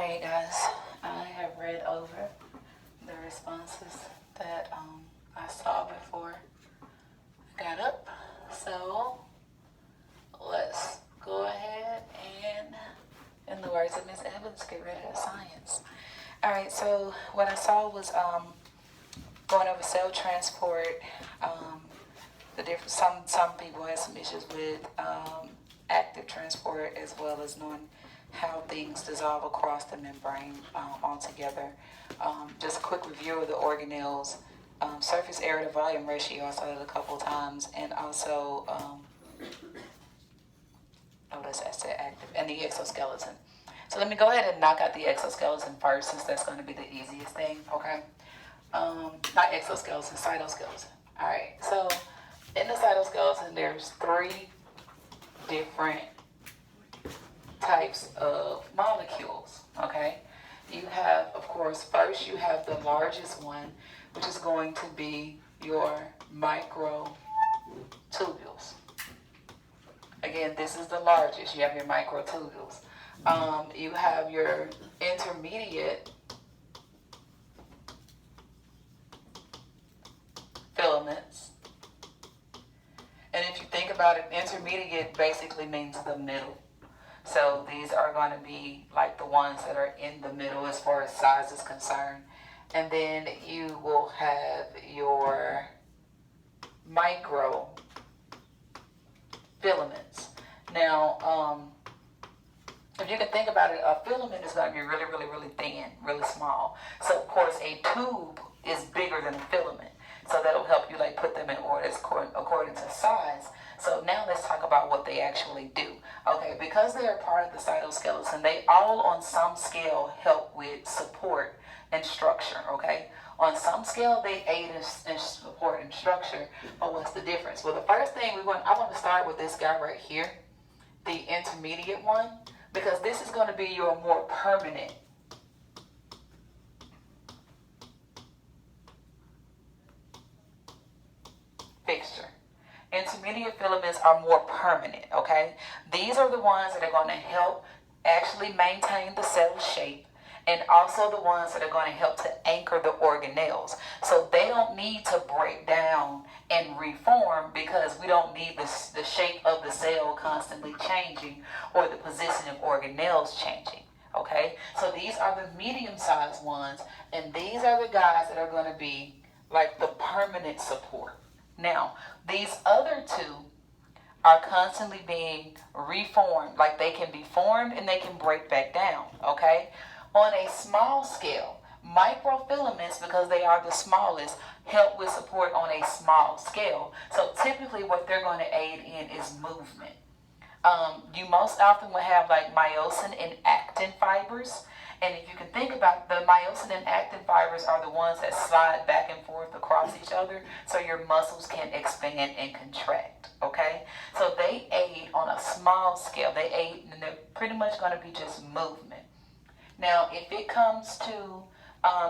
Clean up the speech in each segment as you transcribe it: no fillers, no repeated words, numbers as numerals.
Alright guys, I have read over the responses that I saw before I got up. So let's go ahead and, in the words of Miss Evans, get rid of the science. Alright, so what I saw was going over cell transport. The different some people had some issues with active transport, as well as knowing how things dissolve across the membrane altogether. Just a quick review of the organelles. Surface area to volume ratio, I saw that a couple of times, and also notice I said active, and the exoskeleton. So let me go ahead and knock out the exoskeleton first, since that's going to be the easiest thing. Okay, not exoskeleton, cytoskeleton. All right, so in the cytoskeleton, there's 3 different types of molecules. Okay, you have, of course, first you have the largest one, which is going to be your microtubules. Again, this is the largest. You have your microtubules. You have your intermediate filaments. And if you think about it, intermediate basically means the middle. So these are going to be like the ones that are in the middle as far as size is concerned. And then you will have your micro filaments. Now, if you can think about it, a filament is going to be really, really, really thin, really small. So of course a tube is bigger than a filament. So that'll help you like put them in order according to size. So now let's talk about what they actually do. Okay, because they are part of the cytoskeleton, they all on some scale help with support and structure. Okay, on some scale they aid in support and structure. But what's the difference? Well, the first thing I want to start with this guy right here, the intermediate one, because this is going to be your more permanent fixture. Intermediate filaments are more permanent, okay? These are the ones that are going to help actually maintain the cell shape, and also the ones that are going to help to anchor the organelles. So they don't need to break down and reform, because we don't need the shape of the cell constantly changing or the position of organelles changing. Okay, so these are the medium-sized ones, and these are the guys that are going to be like the permanent support. Now, these other 2 are constantly being reformed. Like, they can be formed and they can break back down. Okay, on a small scale, microfilaments, because they are the smallest, help with support on a small scale. So typically what they're going to aid in is movement. You most often will have like myosin and actin fibers. And if you can think about, the myosin and actin fibers are the ones that slide back and forth across each other, so your muscles can expand and contract. Okay, so they aid on a small scale. They aid, and they're pretty much going to be just movement. Now, if it comes to,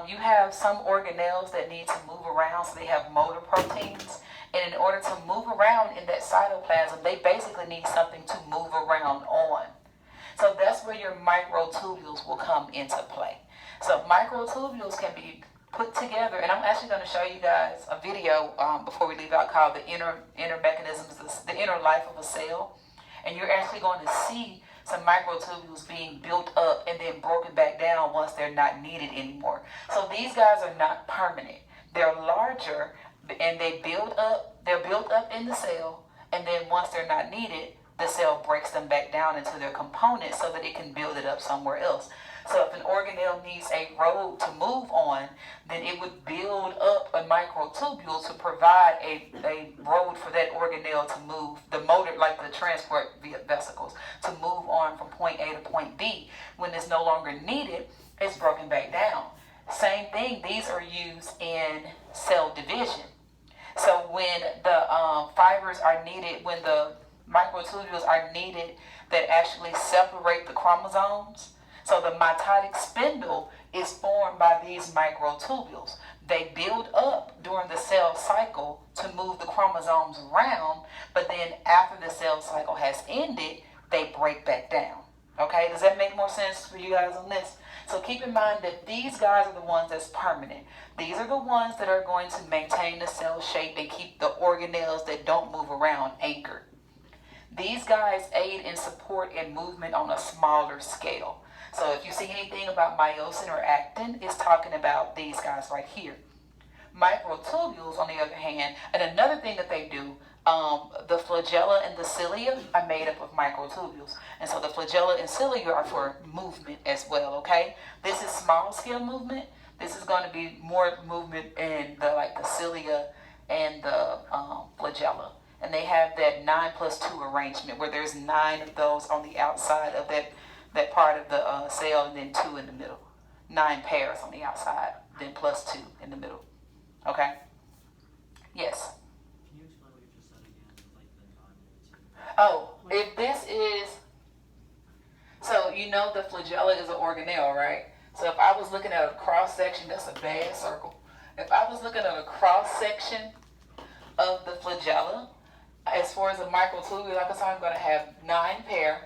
you have some organelles that need to move around, so they have motor proteins. And in order to move around in that cytoplasm, they basically need something to move around on. So that's where your microtubules will come into play. So microtubules can be put together, and I'm actually going to show you guys a video before we leave out, called the inner mechanisms, the inner life of a cell. And you're actually going to see some microtubules being built up and then broken back down once they're not needed anymore. So these guys are not permanent. They're larger, and they're built up in the cell, and then once they're not needed, the cell breaks them back down into their components so that it can build it up somewhere else. So if an organelle needs a road to move on, then it would build up a microtubule to provide a road for that organelle to move, the motor, like the transport vesicles, to move on from point A to point B. When it's no longer needed, it's broken back down. Same thing, these are used in cell division. So when the fibers are needed, when the microtubules are needed that actually separate the chromosomes, so the mitotic spindle is formed by these microtubules. They build up during the cell cycle to move the chromosomes around, but then after the cell cycle has ended, they break back down. Okay, does that make more sense for you guys on this? So keep in mind that these guys are the ones that's permanent. These are the ones that are going to maintain the cell shape and keep the organelles that don't move around anchored. These guys aid in support and movement on a smaller scale. So if you see anything about myosin or actin, it's talking about these guys right here. Microtubules, on the other hand, and another thing that they do, the flagella and the cilia are made up of microtubules. And so the flagella and cilia are for movement as well, okay? This is small scale movement. This is going to be more movement in the cilia and the flagella. And they have that 9+2 arrangement where there's 9 of those on the outside of that part of the cell and then 2 in the middle. 9 pairs on the outside, then +2 in the middle. Okay? Yes? Can you explain what you just said again with the 9 and 2? Oh, if this is, so you know the flagella is an organelle, right? So if I was looking at a cross section, that's a bad circle. If I was looking at a cross section of the flagella, as far as a microtubule, like I said, I'm going to have 9 pair.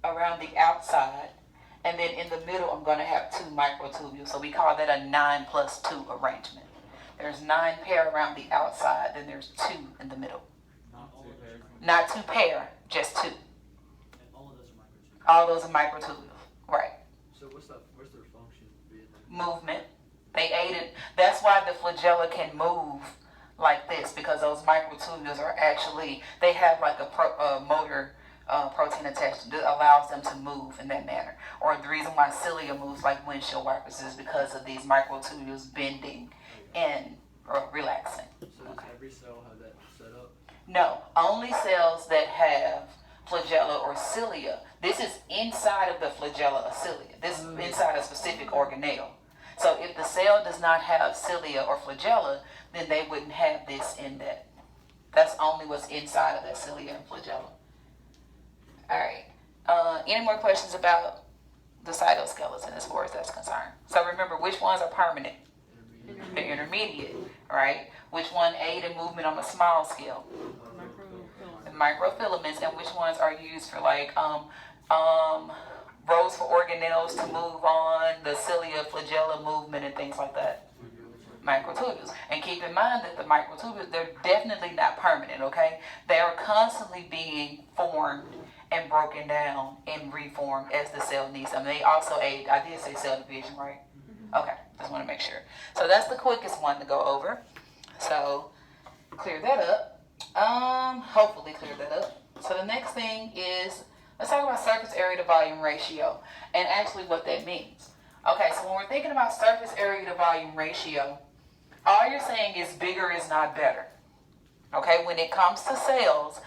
Around the outside, and then in the middle I'm going to have 2 microtubules, so we call that a 9+2 arrangement. There's 9 pair around the outside, then there's 2 in the middle. Not 2 pair, just 2. And all of those are microtubules. All those are microtubules, right? So what's their function being? Movement. They aid it. That's why the flagella can move like this, because those microtubules are actually, they have like a motor protein attached that allows them to move in that manner. Or the reason why cilia moves like windshield wipers is because of these microtubules bending and relaxing. So does every cell have that set up? No, only cells that have flagella or cilia. This is inside of the flagella or cilia. This is inside a specific organelle. So if the cell does not have cilia or flagella, then they wouldn't have this in that. That's only what's inside of that cilia and flagella. All right. Any more questions about the cytoskeleton as far as that's concerned? So remember, which ones are permanent? The intermediate, right? Which one aid in movement on a small scale? The microfilaments. And which ones are used for rows for organelles to move on, the cilia, flagella movement, and things like that. Microtubules. And keep in mind that the microtubules, they're definitely not permanent, okay? They are constantly being formed and broken down and reformed as the cell needs them. They also aid, I did say cell division, right? Okay, just want to make sure. So that's the quickest one to go over. So clear that up. Hopefully clear that up. So the next thing is, let's talk about surface area to volume ratio and actually what that means. Okay, so when we're thinking about surface area to volume ratio, all you're saying is bigger is not better. Okay, when it comes to cells,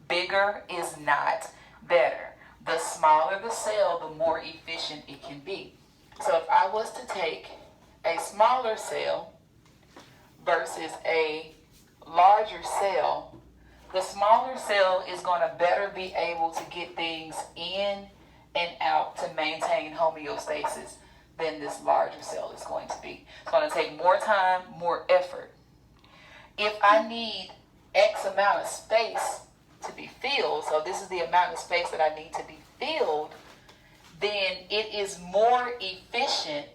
bigger is not better. The smaller the cell, the more efficient it can be. So if I was to take a smaller cell versus a larger cell, the smaller cell is going to better be able to get things in and out to maintain homeostasis than this larger cell is going to be. It's going to take more time, more effort. If I need X amount of space to be filled, so this is the amount of space that I need to be filled, then it is more efficient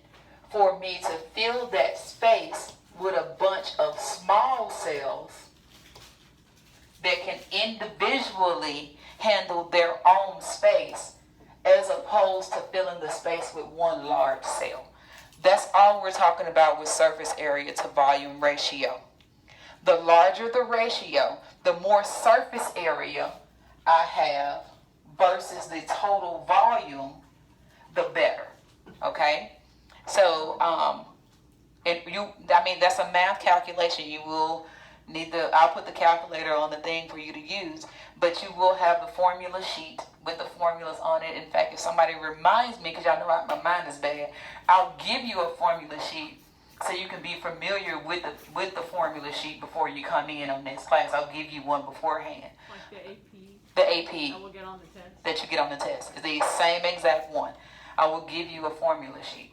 for me to fill that space with a bunch of small cells that can individually handle their own space as opposed to filling the space with one large cell. That's all we're talking about with surface area to volume ratio. The larger the ratio, the more surface area I have versus the total volume, the better. Okay? So, that's a math calculation. You will need I'll put the calculator on the thing for you to use, but you will have the formula sheet with the formulas on it. In fact, if somebody reminds me, because y'all know my mind is bad, I'll give you a formula sheet so you can be familiar with the formula sheet before you come in on this class. I'll give you one beforehand. Like the AP. The AP. I will get on the test. That you get on the test. It's the same exact one. I will give you a formula sheet.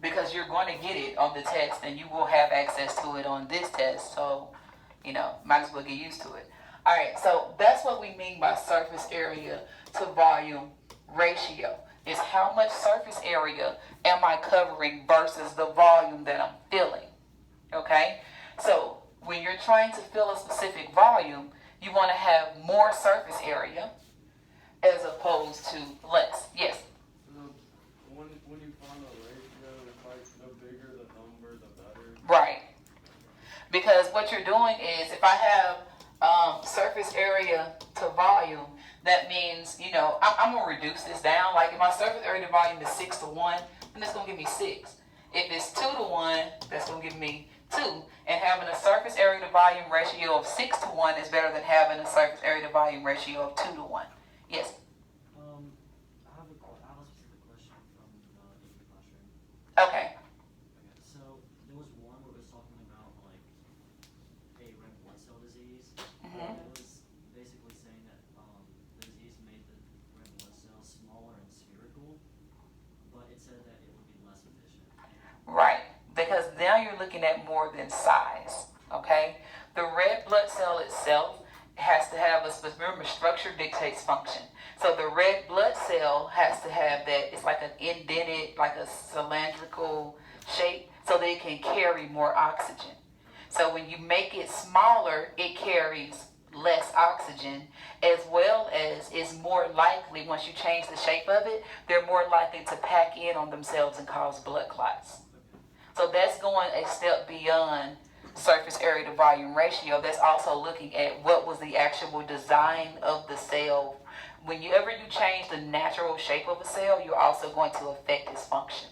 because you're going to get it on the test and you will have access to it on this test. So, might as well get used to it. All right, so that's what we mean by surface area to volume ratio. Is how much surface area am I covering versus the volume that I'm filling. Okay? So, when you're trying to fill a specific volume, you want to have more surface area as opposed to less. Yes? When you find a ratio, it's like the bigger the number, the better. Right. Because what you're doing is, if I have surface area to volume, that means, I'm going to reduce this down. Like if my surface area to volume is 6 to 1, then it's going to give me 6. If it's 2 to 1, that's going to give me 2. And having a surface area to volume ratio of 6 to 1 is better than having a surface area to volume ratio of 2 to 1. Yes? I have a specific question from the AP classroom. Okay. Okay, so there was one where it was talking about like a red blood cell disease. Mhm. It was basically saying that the disease made the red blood cells smaller and spherical, but it said that it would be less efficient. Right. Because now you're looking at more than size. Okay? The red blood cell itself has to have remember, structure dictates function. So the red blood cell has to have that, it's like an indented, like a cylindrical shape, so they can carry more oxygen. So when you make it smaller, it carries less oxygen, as well as is more likely, once you change the shape of it, they're more likely to pack in on themselves and cause blood clots. So that's going a step beyond surface area to volume ratio. That's also looking at what was the actual design of the cell. Whenever you change the natural shape of a cell, you're also going to affect its function.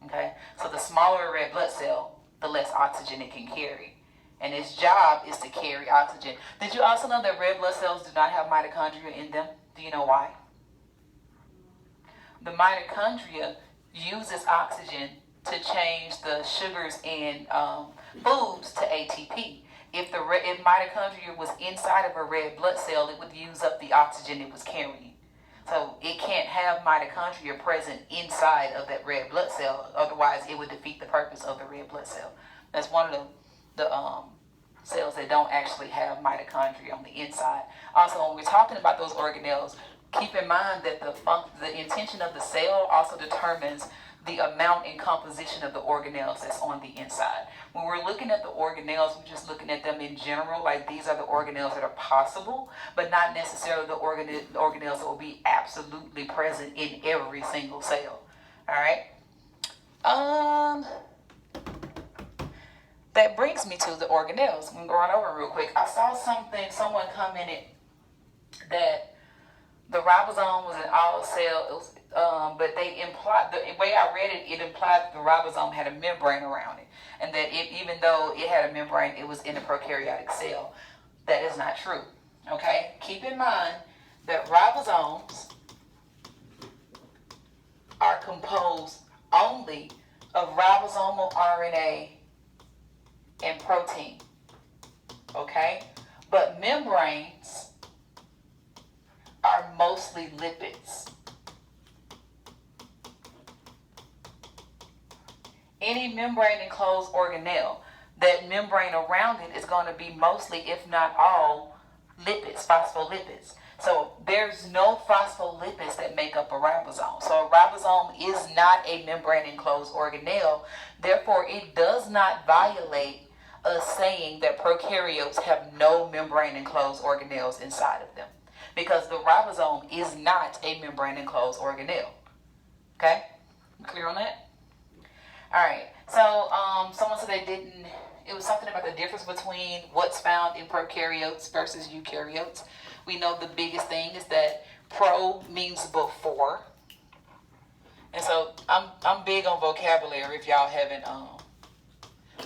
Okay? So the smaller a red blood cell, the less oxygen it can carry. And its job is to carry oxygen. Did you also know that red blood cells do not have mitochondria in them? Do you know why? The mitochondria uses oxygen to change the sugars in foods to ATP. If mitochondria was inside of a red blood cell, it would use up the oxygen it was carrying. So it can't have mitochondria present inside of that red blood cell. Otherwise, it would defeat the purpose of the red blood cell. That's one of the cells that don't actually have mitochondria on the inside. Also, when we're talking about those organelles, keep in mind that the intention of the cell also determines the amount and composition of the organelles that's on the inside. When we're looking at the organelles, we're just looking at them in general, like these are the organelles that are possible, but not necessarily the organelles that will be absolutely present in every single cell. All right? That brings me to the organelles. I'm going to run over real quick. I saw someone commented that the ribosome was an all cell, but they implied, the way I read it, it implied that the ribosome had a membrane around it. And that even though it had a membrane, it was in a prokaryotic cell. That is not true. Okay? Keep in mind that ribosomes are composed only of ribosomal RNA and protein. Okay? But membranes are mostly lipids. Any membrane enclosed organelle, that membrane around it is going to be mostly, if not all, lipids, phospholipids. So there's no phospholipids that make up a ribosome. So a ribosome is not a membrane enclosed organelle. Therefore, it does not violate us saying that prokaryotes have no membrane enclosed organelles inside of them, because the ribosome is not a membrane enclosed organelle. Okay? You clear on that? All right. So someone said it was something about the difference between what's found in prokaryotes versus eukaryotes. We know the biggest thing is that pro means before. And so I'm big on vocabulary if y'all haven't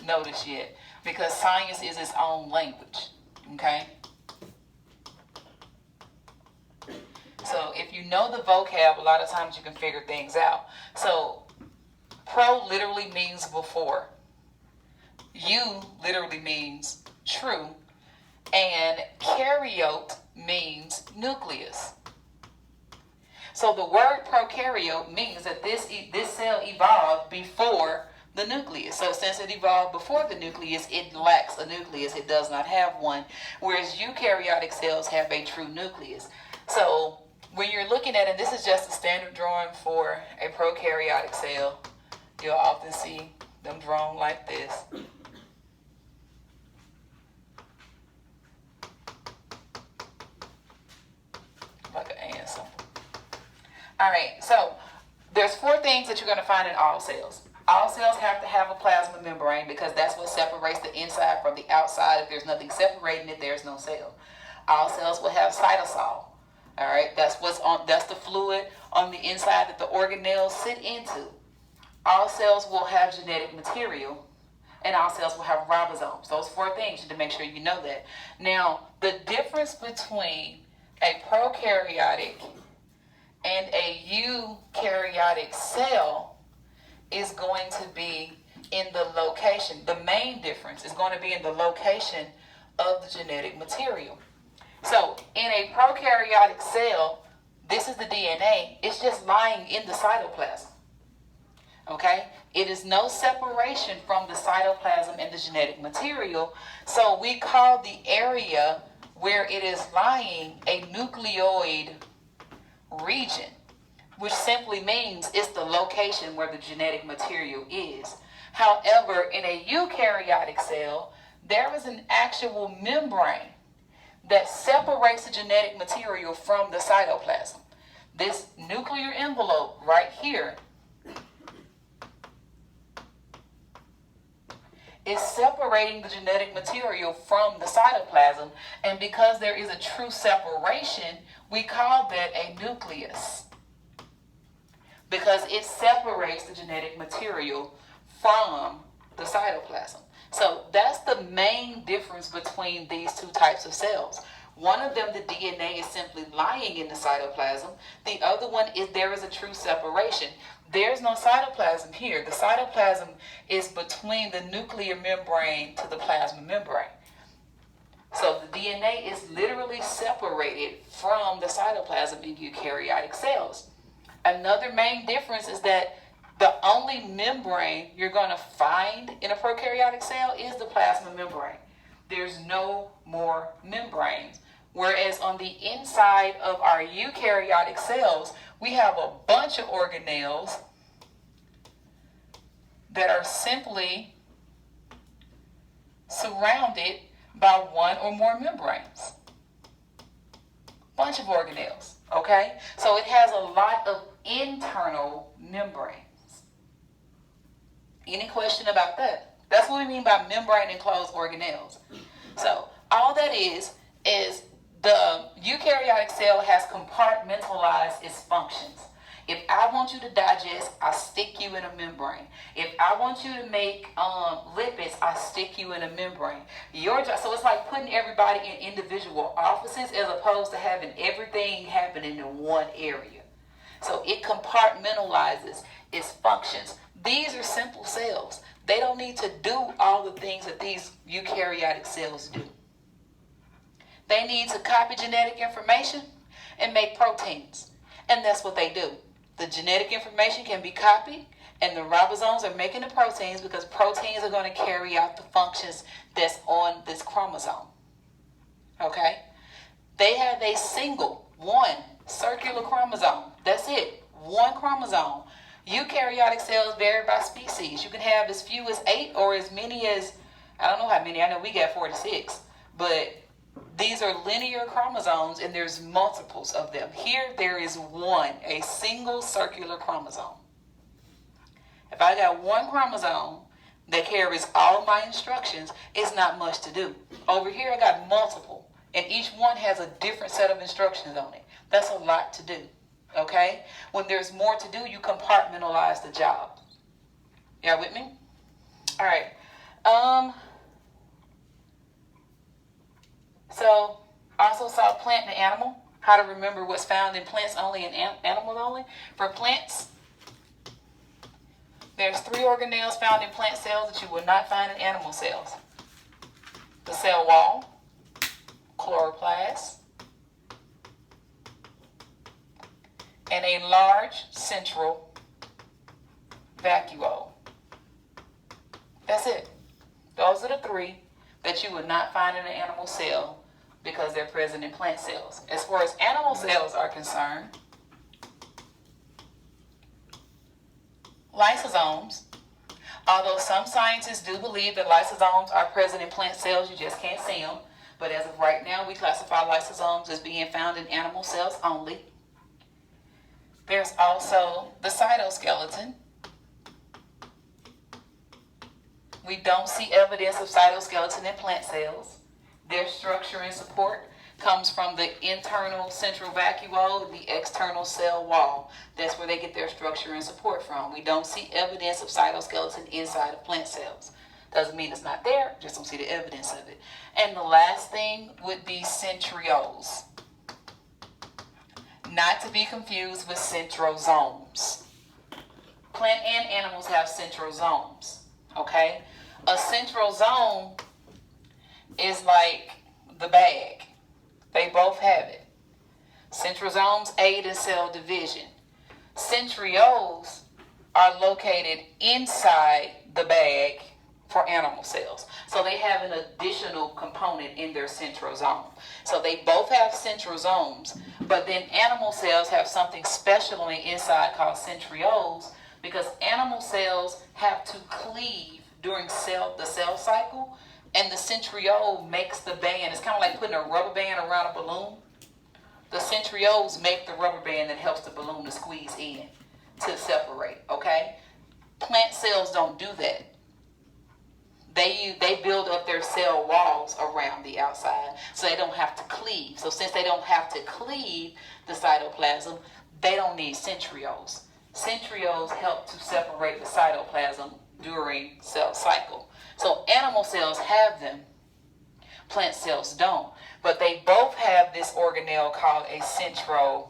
noticed yet, because science is its own language. Okay? So if you know the vocab, a lot of times you can figure things out. So pro literally means before. Eu literally means true. And karyote means nucleus. So the word prokaryote means that this cell evolved before the nucleus. So since it evolved before the nucleus, it lacks a nucleus. It does not have one. Whereas eukaryotic cells have a true nucleus. So when you're looking at it, this is just a standard drawing for a prokaryotic cell. You'll often see them drawn like this. Like an and symbol. All right, so there's 4 things that you're going to find in all cells. All cells have to have a plasma membrane because that's what separates the inside from the outside. If there's nothing separating it, there's no cell. All cells will have cytosol. All right, that's the fluid on the inside that the organelles sit into. All cells will have genetic material, and all cells will have ribosomes. Those 4 things, to make sure you know that. Now, the difference between a prokaryotic and a eukaryotic cell is going to be in the location. The main difference is going to be in the location of the genetic material. So, in a prokaryotic cell, this is the DNA. It's just lying in the cytoplasm. Okay? It is no separation from the cytoplasm and the genetic material. So, we call the area where it is lying a nucleoid region, which simply means it's the location where the genetic material is. However, in a eukaryotic cell, there is an actual membrane that separates the genetic material from the cytoplasm. This nuclear envelope right here is separating the genetic material from the cytoplasm, and because there is a true separation, we call that a nucleus, because it separates the genetic material from the cytoplasm. So that's the main difference between these 2 types of cells. One of them, the DNA is simply lying in the cytoplasm. The other one is there is a true separation. There's no cytoplasm here. The cytoplasm is between the nuclear membrane to the plasma membrane. So the DNA is literally separated from the cytoplasm in eukaryotic cells. Another main difference is that the only membrane you're going to find in a prokaryotic cell is the plasma membrane. There's no more membranes. Whereas on the inside of our eukaryotic cells, we have a bunch of organelles that are simply surrounded by 1 or more membranes. Bunch of organelles, okay? So it has a lot of internal membranes. Any question about that? That's what we mean by membrane enclosed organelles. So all that is the eukaryotic cell has compartmentalized its functions. If I want you to digest, I stick you in a membrane. If I want you to make lipids, I stick you in a membrane. So it's like putting everybody in individual offices as opposed to having everything happening in one area. So it compartmentalizes its functions. These are simple cells. They don't need to do all the things that these eukaryotic cells do. They need to copy genetic information and make proteins. And that's what they do. The genetic information can be copied, and the ribosomes are making the proteins because proteins are going to carry out the functions that's on this chromosome. Okay? They have a single, 1 circular chromosome. That's it. 1 chromosome. Eukaryotic cells vary by species. You can have as few as 8 or as many as, I don't know how many. I know we got 46. But these are linear chromosomes, and there's multiples of them. Here, there is 1, a single circular chromosome. If I got 1 chromosome that carries all my instructions, it's not much to do. Over here, I got multiple, and each one has a different set of instructions on it. That's a lot to do, okay? When there's more to do, you compartmentalize the job. Y'all with me? All right. So, also saw plant and animal. How to remember what's found in plants only and animals only. For plants, there's 3 organelles found in plant cells that you will not find in animal cells. The cell wall, chloroplast, and a large central vacuole. That's it. Those are the three that you would not find in an animal cell because they're present in plant cells. As far as animal cells are concerned, lysosomes, although some scientists do believe that lysosomes are present in plant cells, you just can't see them. But as of right now, we classify lysosomes as being found in animal cells only. There's also the cytoskeleton. We don't see evidence of cytoskeleton in plant cells. Their structure and support comes from the internal central vacuole and the external cell wall. That's where they get their structure and support from. We don't see evidence of cytoskeleton inside of plant cells. Doesn't mean it's not there, just don't see the evidence of it. And the last thing would be centrioles. Not to be confused with centrosomes. Plant and animals have centrosomes, okay? A centrosome is like the bag. They both have it. Centrosomes aid in cell division. Centrioles are located inside the bag for animal cells. So they have an additional component in their centrosome. So they both have centrosomes, but then animal cells have something special on the inside called centrioles, because animal cells have to cleave during the cell cycle, and the centriole makes the band. It's kind of like putting a rubber band around a balloon. The centrioles make the rubber band that helps the balloon to squeeze in to separate, okay? Plant cells don't do that. They build up their cell walls around the outside so they don't have to cleave. So since they don't have to cleave the cytoplasm, they don't need centrioles. Centrioles help to separate the cytoplasm during cell cycle. So animal cells have them, plant cells don't. But they both have this organelle called a centrosome.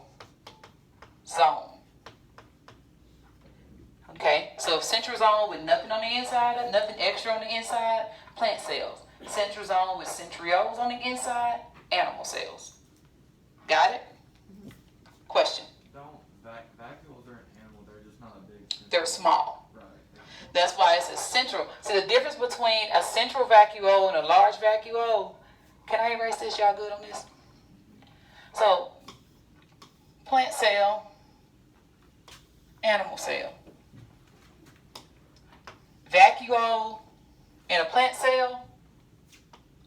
Okay, so centrosome with nothing on the inside, nothing extra on the inside, plant cells. Centrosome with centrioles on the inside, animal cells. Got it? Question? Don't vacuoles are an animal, they're just not a big central. They're small. Right. That's why it's a central. See the difference between a central vacuole and a large vacuole? Can I erase this? Y'all good on this? So, plant cell, animal cell. Vacuole in a plant cell,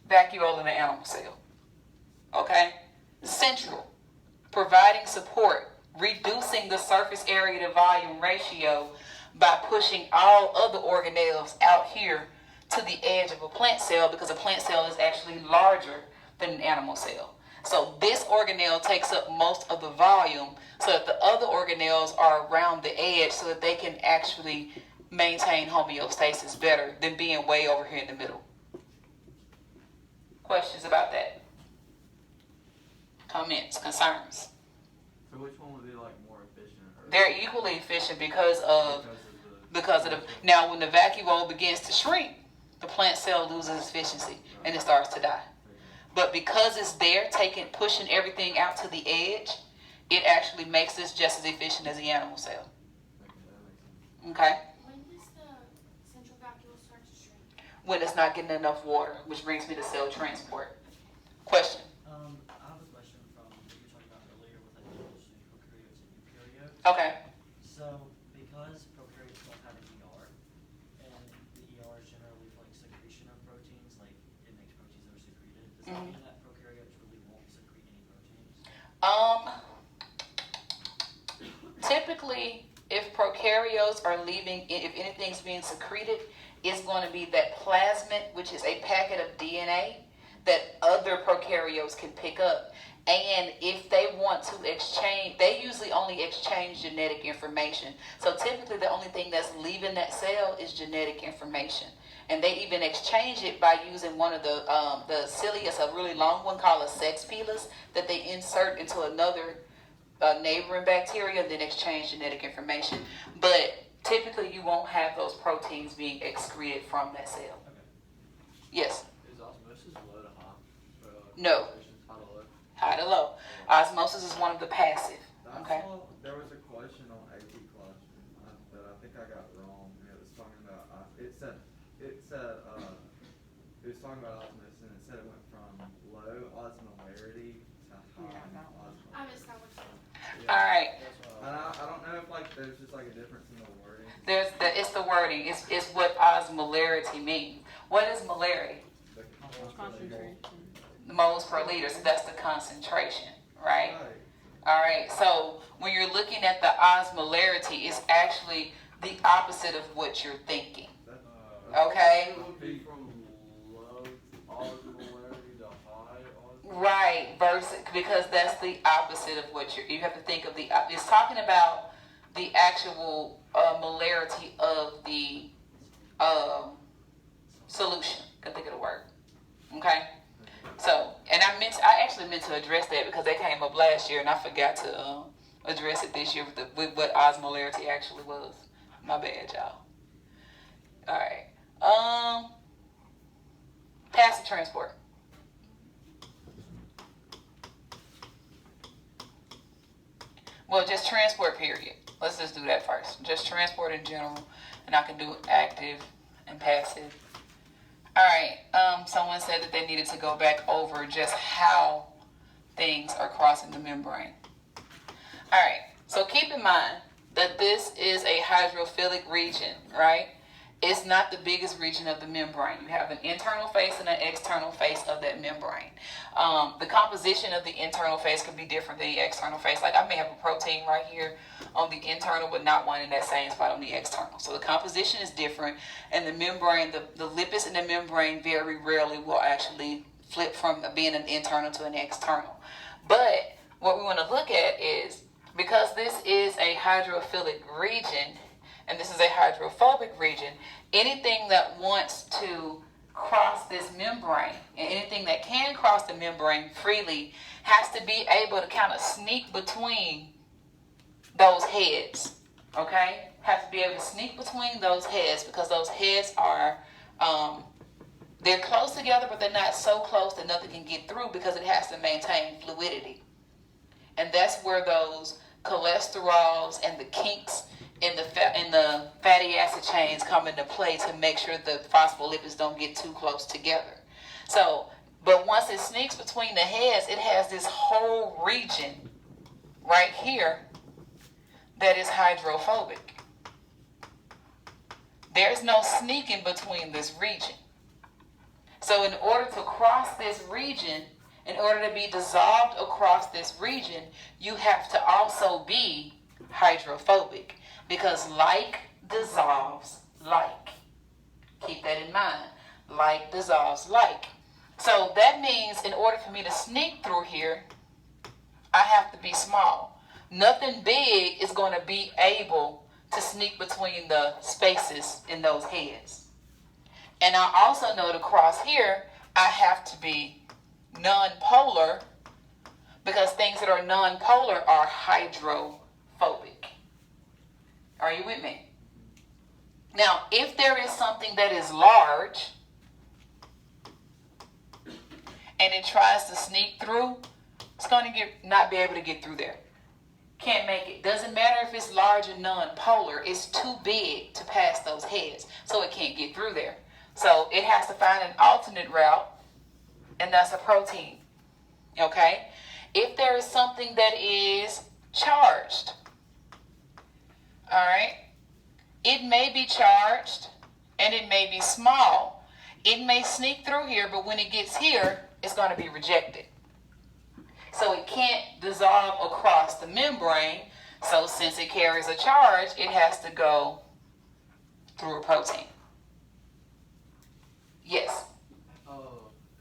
vacuole in an animal cell. Okay? Central, providing support, reducing the surface area to volume ratio by pushing all other organelles out here to the edge of a plant cell, because a plant cell is actually larger than an animal cell. So this organelle takes up most of the volume so that the other organelles are around the edge so that they can actually maintain homeostasis better than being way over here in the middle. Questions about that? Comments, concerns? So which one would be like more efficient? Or They're equally efficient because of the now when the vacuole begins to shrink, the plant cell loses efficiency and it starts to die. But because it's there, pushing everything out to the edge, it actually makes this just as efficient as the animal cell. Okay? When does the central vacuole start to shrink? When it's not getting enough water, which brings me to cell transport. Question? I have a question from what you were talking about earlier with like prokaryotes and eukaryotes. Okay. So, because prokaryotes don't have an ER, and the ER is generally like secretion of proteins, like it makes proteins that are secreted, does that mean that prokaryotes really won't secrete any proteins? Typically, if prokaryotes are leaving, if anything's being secreted, it's going to be that plasmid, which is a packet of DNA that other prokaryotes can pick up. And if they want to exchange, they usually only exchange genetic information. So typically the only thing that's leaving that cell is genetic information. And they even exchange it by using one of the cilia, a really long one called a sex pilus, that they insert into another neighboring bacteria and then exchange genetic information. But typically you won't have those proteins being excreted from that cell. Okay. Yes? Is osmosis low to high? No. High to low? High to low. Osmosis is one of the passive. I Okay. saw there was said, he was talking about osmosis, and it said it went from low osmolarity to high osmolarity. I missed that one. All right. And I don't know if like there's just like a difference in the wording. It's the wording. It's what osmolarity means. What is molarity? Concentration. The moles per liter. So that's the concentration, right? Right. All right. So when you're looking at the osmolarity, it's actually the opposite of what you're thinking. Okay. It would be from low osmolarity to high osmolarity. Right. Versus because that's the opposite of what you have to think of it's talking about the actual molarity of the solution. Can think of the word. Okay. So, and I actually meant to address that because that came up last year and I forgot to address it this year with what osmolarity actually was. My bad, y'all. All right. Passive transport. Well, just transport, period. Let's just do that first. Just transport in general, and I can do active and passive. All right. Someone said that they needed to go back over just how things are crossing the membrane. All right. So keep in mind that this is a hydrophilic region, right? It's not the biggest region of the membrane. You have an internal face and an external face of that membrane. The composition of the internal face could be different than the external face. Like I may have a protein right here on the internal, but not one in that same spot on the external. So the composition is different, and the membrane, the lipids in the membrane very rarely will actually flip from being an internal to an external. But what we want to look at is, because this is a hydrophilic region, and this is a hydrophobic region, anything that wants to cross this membrane, and anything that can cross the membrane freely, has to be able to kind of sneak between those heads, okay? Has to be able to sneak between those heads, because those heads are, they're close together, but they're not so close that nothing can get through because it has to maintain fluidity. And that's where those cholesterols and the kinks in the fatty acid chains come into play to make sure the phospholipids don't get too close together. So, but once it sneaks between the heads, it has this whole region right here that is hydrophobic. There's no sneaking between this region. So in order to cross this region, in order to be dissolved across this region, you have to also be hydrophobic, because like dissolves like. Keep that in mind. Like dissolves like. So that means in order for me to sneak through here, I have to be small. Nothing big is going to be able to sneak between the spaces in those heads. And I also know to cross here, I have to be non-polar, because things that are non-polar are hydrophobic. Are you with me? Now, if there is something that is large and it tries to sneak through, it's going to not be able to get through there. Can't make it. Doesn't matter if it's large and non-polar. It's too big to pass those heads, so it can't get through there. So it has to find an alternate route, and that's a protein. Okay? If there is something that is charged, all right, it may be charged and it may be small. It may sneak through here, but when it gets here, it's going to be rejected. So it can't dissolve across the membrane. So since it carries a charge, it has to go through a protein. Yes?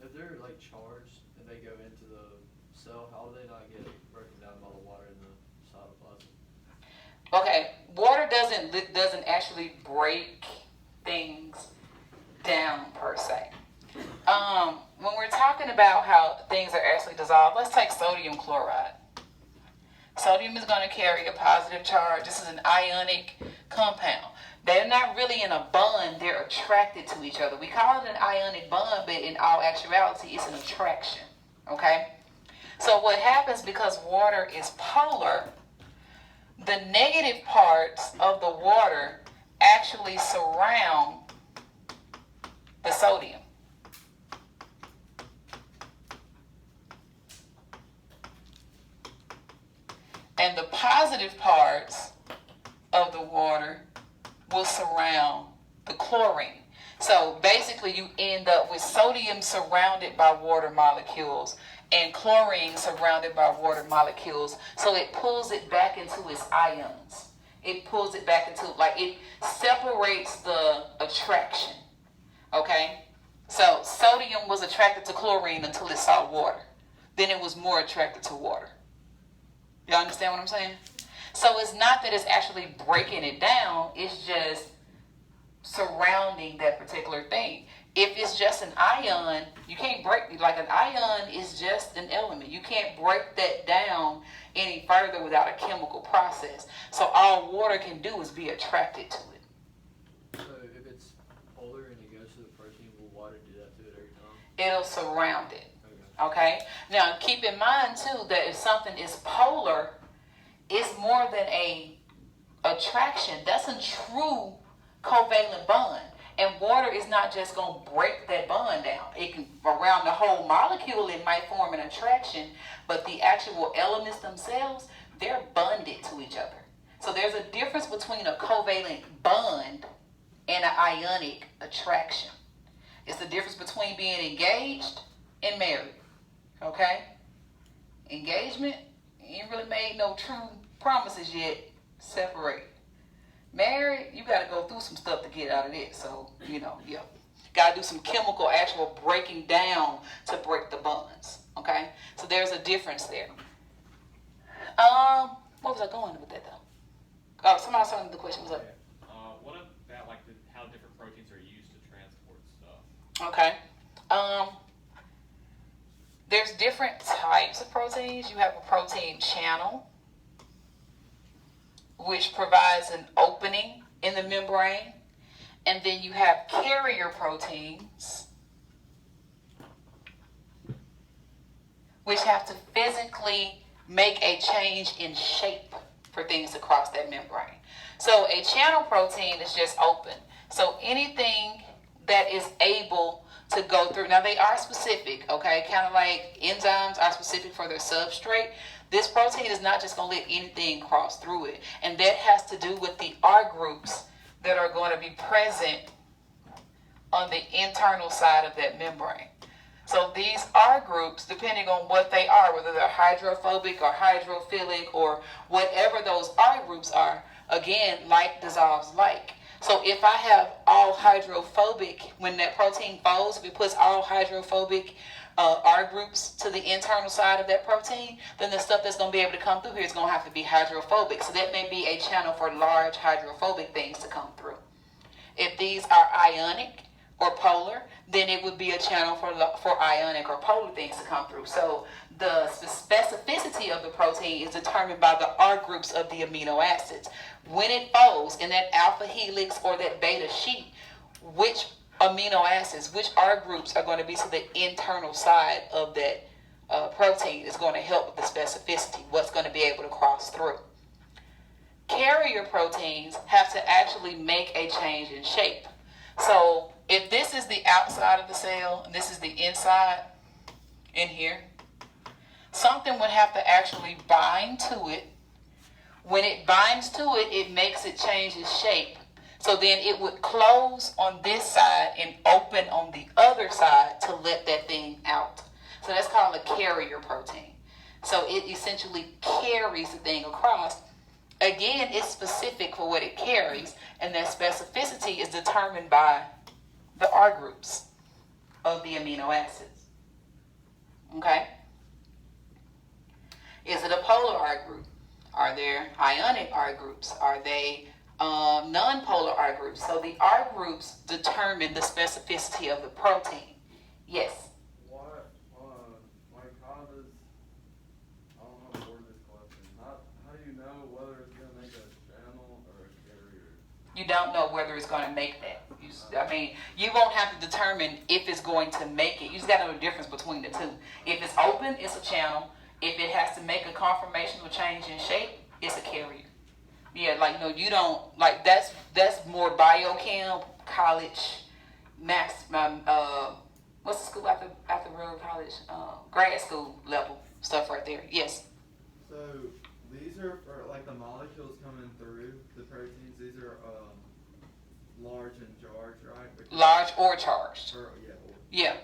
If they're like charged and they go into the cell, how do they not get broken down by the water in the cytoplasm? Okay, water doesn't actually break things down per se. When we're talking about how things are actually dissolved, let's take sodium chloride. Sodium is going to carry a positive charge. This is an ionic compound. They're not really in a bond, they're attracted to each other. We call it an ionic bond, but in all actuality, it's an attraction. Okay? So what happens, because water is polar, the negative parts of the water actually surround the sodium. And the positive parts of the water will surround the chlorine. So basically you end up with sodium surrounded by water molecules and chlorine surrounded by water molecules. So it pulls it back into its ions. It pulls it back into, like, it separates the attraction. Okay? So sodium was attracted to chlorine until it saw water. Then it was more attracted to water. Y'all understand what I'm saying? So it's not that it's actually breaking it down. It's just surrounding that particular thing. If it's just an ion, you can't break, like an ion is just an element. You can't break that down any further without a chemical process. So all water can do is be attracted to it. So if it's polar and it goes to the protein, will water do that to it every time? It'll surround it. Okay. Okay? Now keep in mind too that if something is polar, it's more than a attraction. That's a true covalent bond. And water is not just going to break that bond down. It can, around the whole molecule, it might form an attraction, but the actual elements themselves, they're bonded to each other. So there's a difference between a covalent bond and an ionic attraction. It's the difference between being engaged and married. Okay? Engagement, you ain't really made no true promises yet. Separate. Married, you got to go through some stuff to get out of it. So, yeah. Got to do some chemical actual breaking down to break the bonds. Okay? So there's a difference there. What was I going with that though? Oh, somebody was asking the question. What's up? What about like how different proteins are used to transport stuff? Okay. There's different types of proteins. You have a protein channel, which provides an opening in the membrane. And then you have carrier proteins, which have to physically make a change in shape for things to cross that membrane. So a channel protein is just open. So anything that is able to go through, now they are specific, okay? Kind of like enzymes are specific for their substrate. This protein is not just going to let anything cross through it. And that has to do with the R groups that are going to be present on the internal side of that membrane. So these R groups, depending on what they are, whether they're hydrophobic or hydrophilic or whatever those R groups are, again, like dissolves like. So if I have all hydrophobic, when that protein folds, if it puts all hydrophobic R groups to the internal side of that protein, then the stuff that's going to be able to come through here is going to have to be hydrophobic. So that may be a channel for large hydrophobic things to come through. If these are ionic or polar, then it would be a channel for ionic or polar things to come through. So the specificity of the protein is determined by the R groups of the amino acids. When it folds in that alpha helix or that beta sheet, which amino acids, which R groups are going to be to the internal side of that protein is going to help with the specificity, what's going to be able to cross through. Carrier proteins have to actually make a change in shape. So if this is the outside of the cell and this is the inside in here, something would have to actually bind to it. When it binds to it, it makes it change its shape. So then it would close on this side and open on the other side to let that thing out. So that's called a carrier protein. So it essentially carries the thing across. Again, it's specific for what it carries, and that specificity is determined by the R groups of the amino acids. Okay? Is it a polar R group? Are there ionic R groups? Are they non-polar R groups? So the R groups determine the specificity of the protein. Yes? Why, like how does, I don't know how to word this question. How do you know whether it's gonna make a channel or a carrier? You don't know whether it's going to make that. You won't have to determine if it's going to make it. You just got to know the difference between the two. If it's open, it's a channel. If it has to make a conformational change in shape, it's a carrier. Yeah, you don't, that's more biochem, college, what's the school after rural college? Grad school level stuff right there. Yes. So these are for like the molecules coming through the proteins. These are large and charged, right? Because Large or charged. yeah. Yeah.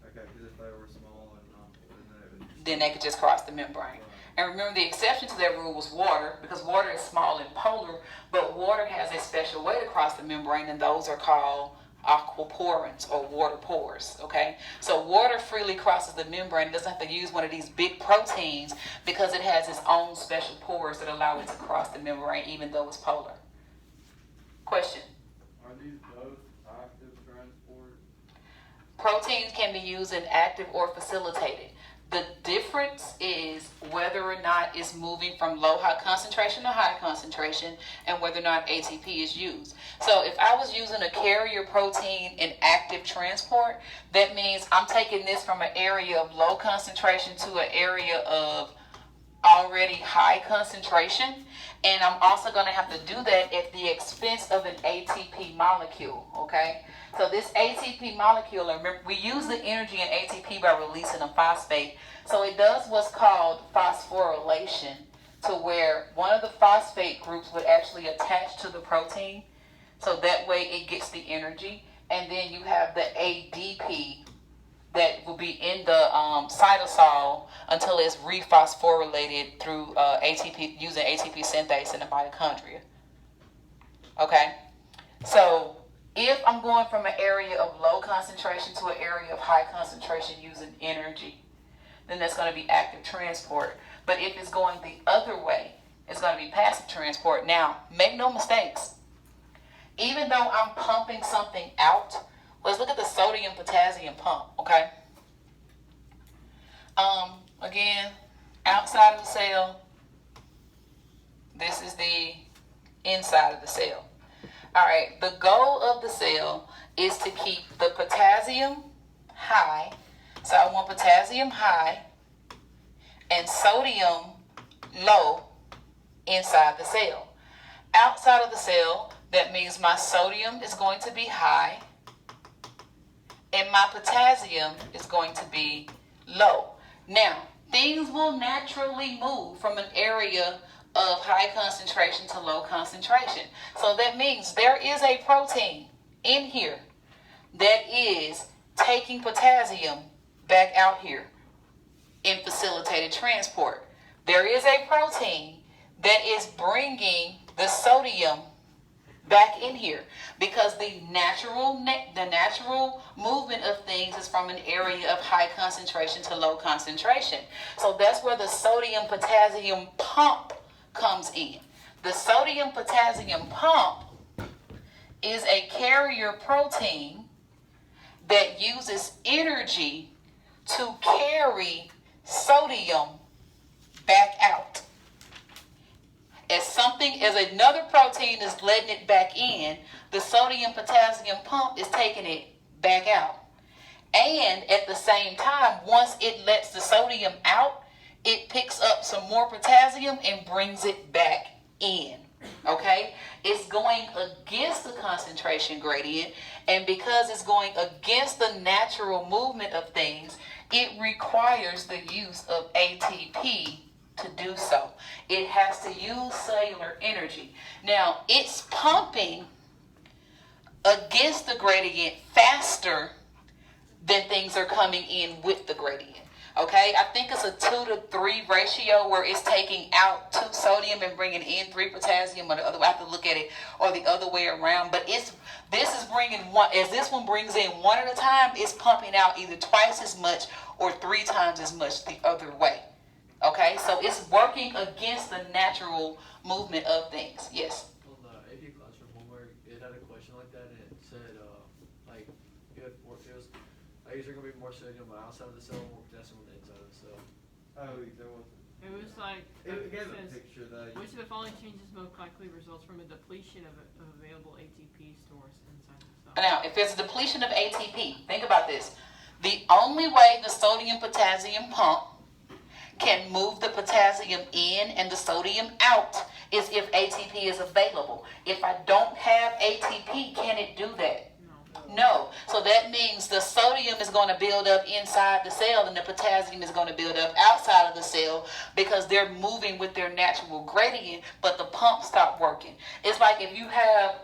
Okay, because if they were small and not, Then they could just cross the membrane. And remember, the exception to that rule was water, because water is small and polar, but water has a special way to cross the membrane, and those are called aquaporins or water pores. Okay, so water freely crosses the membrane. It doesn't have to use one of these big proteins because it has its own special pores that allow it to cross the membrane, even though it's polar. Question. Are these both active transport? Proteins can be used in active or facilitated. The difference is whether or not it's moving from low high concentration to high concentration, and whether or not ATP is used. So if I was using a carrier protein in active transport, that means I'm taking this from an area of low concentration to an area of already high concentration, and I'm also going to have to do that at the expense of an ATP molecule. Okay, so this ATP molecule, remember, we use the energy in ATP by releasing a phosphate, so it does what's called phosphorylation, to where one of the phosphate groups would actually attach to the protein, so that way it gets the energy, and then you have the ADP that will be in the cytosol until it's rephosphorylated through ATP, using ATP synthase in the mitochondria. Okay, so if I'm going from an area of low concentration to an area of high concentration using energy, then that's going to be active transport. But if it's going the other way, it's going to be passive transport. Now, make no mistakes. Even though I'm pumping something out, let's look at the sodium-potassium pump, okay? Again, outside of the cell, this is the inside of the cell. All right, the goal of the cell is to keep the potassium high. So I want potassium high and sodium low inside the cell. Outside of the cell, that means my sodium is going to be high and my potassium is going to be low. Now, things will naturally move from an area of high concentration to low concentration. So that means there is a protein in here that is taking potassium back out here in facilitated transport. There is a protein that is bringing the sodium back in here, because the natural movement of things is from an area of high concentration to low concentration. So that's where the sodium potassium pump comes in. The sodium potassium pump is a carrier protein that uses energy to carry sodium back out. As another protein is letting it back in, the sodium potassium pump is taking it back out. And at the same time, once it lets the sodium out, it picks up some more potassium and brings it back in. Okay? It's going against the concentration gradient, and because it's going against the natural movement of things, it requires the use of ATP to do so. It has to use cellular energy. Now, it's pumping against the gradient faster than things are coming in with the gradient. Okay, I think it's a 2-to-3 ratio where it's taking out 2 sodium and bringing in 3 potassium, or the other way. I have to look at it, or the other way around. But this is bringing one, as this one brings in one at a time, it's pumping out either twice as much or 3 times as much the other way. Okay, so it's working against the natural movement of things. Yes. On the AP class from homework, it had a question like that, and it said, like, it was, like, is there gonna be more sodium on the outside of the cell, more potassium on the inside of the cell? Oh, there wasn't. It was like, It gave a says, picture though. which of the following changes most likely results from a depletion of available ATP stores inside the cell? Now, if there's a depletion of ATP, think about this. The only way the sodium potassium pump can move the potassium in and the sodium out is if ATP is available. If I don't have ATP, can it do that? No. No. So that means the sodium is going to build up inside the cell and the potassium is going to build up outside of the cell because they're moving with their natural gradient, but the pump stopped working. It's like if you have,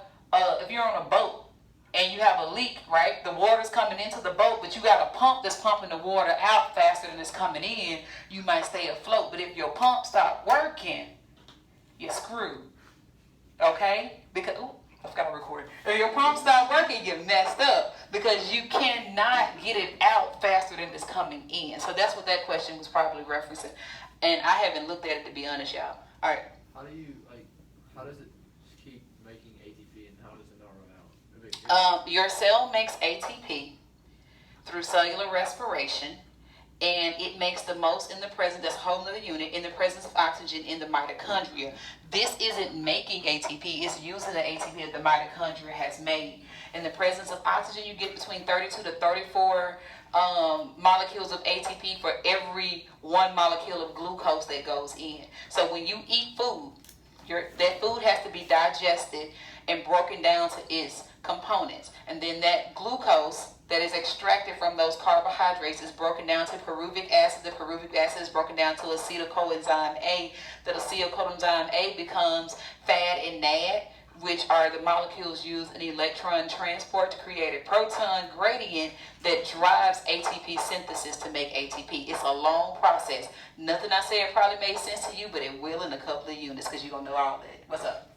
if you're on a boat and you have a leak, right? The water's coming into the boat, but you got a pump that's pumping the water out faster than it's coming in, you might stay afloat. But if your pump stopped working, you're screwed. Okay? Because, ooh, I forgot to record it. If your pump stopped working, you're messed up because you cannot get it out faster than it's coming in. So that's what that question was probably referencing. And I haven't looked at it, to be honest, y'all. All right. How do you, like, how does it keep making ATP and how does it not run out? Your cell makes ATP through cellular respiration, and it makes the most in the presence, that's a whole other unit, in the presence of oxygen in the mitochondria. This isn't making ATP, it's using the ATP that the mitochondria has made. In the presence of oxygen, you get between 32 to 34 molecules of ATP for every 1 molecule of glucose that goes in. So when you eat food, that food has to be digested and broken down to its components. And then that glucose that is extracted from those carbohydrates is broken down to pyruvic acid. The pyruvic acid is broken down to acetylcoenzyme A. That acetylcoenzyme A becomes FAD and NAD, which are the molecules used in electron transport to create a proton gradient that drives ATP synthesis to make ATP. It's a long process. Nothing I said probably made sense to you, but it will in a couple of units because you're going to know all that. What's up?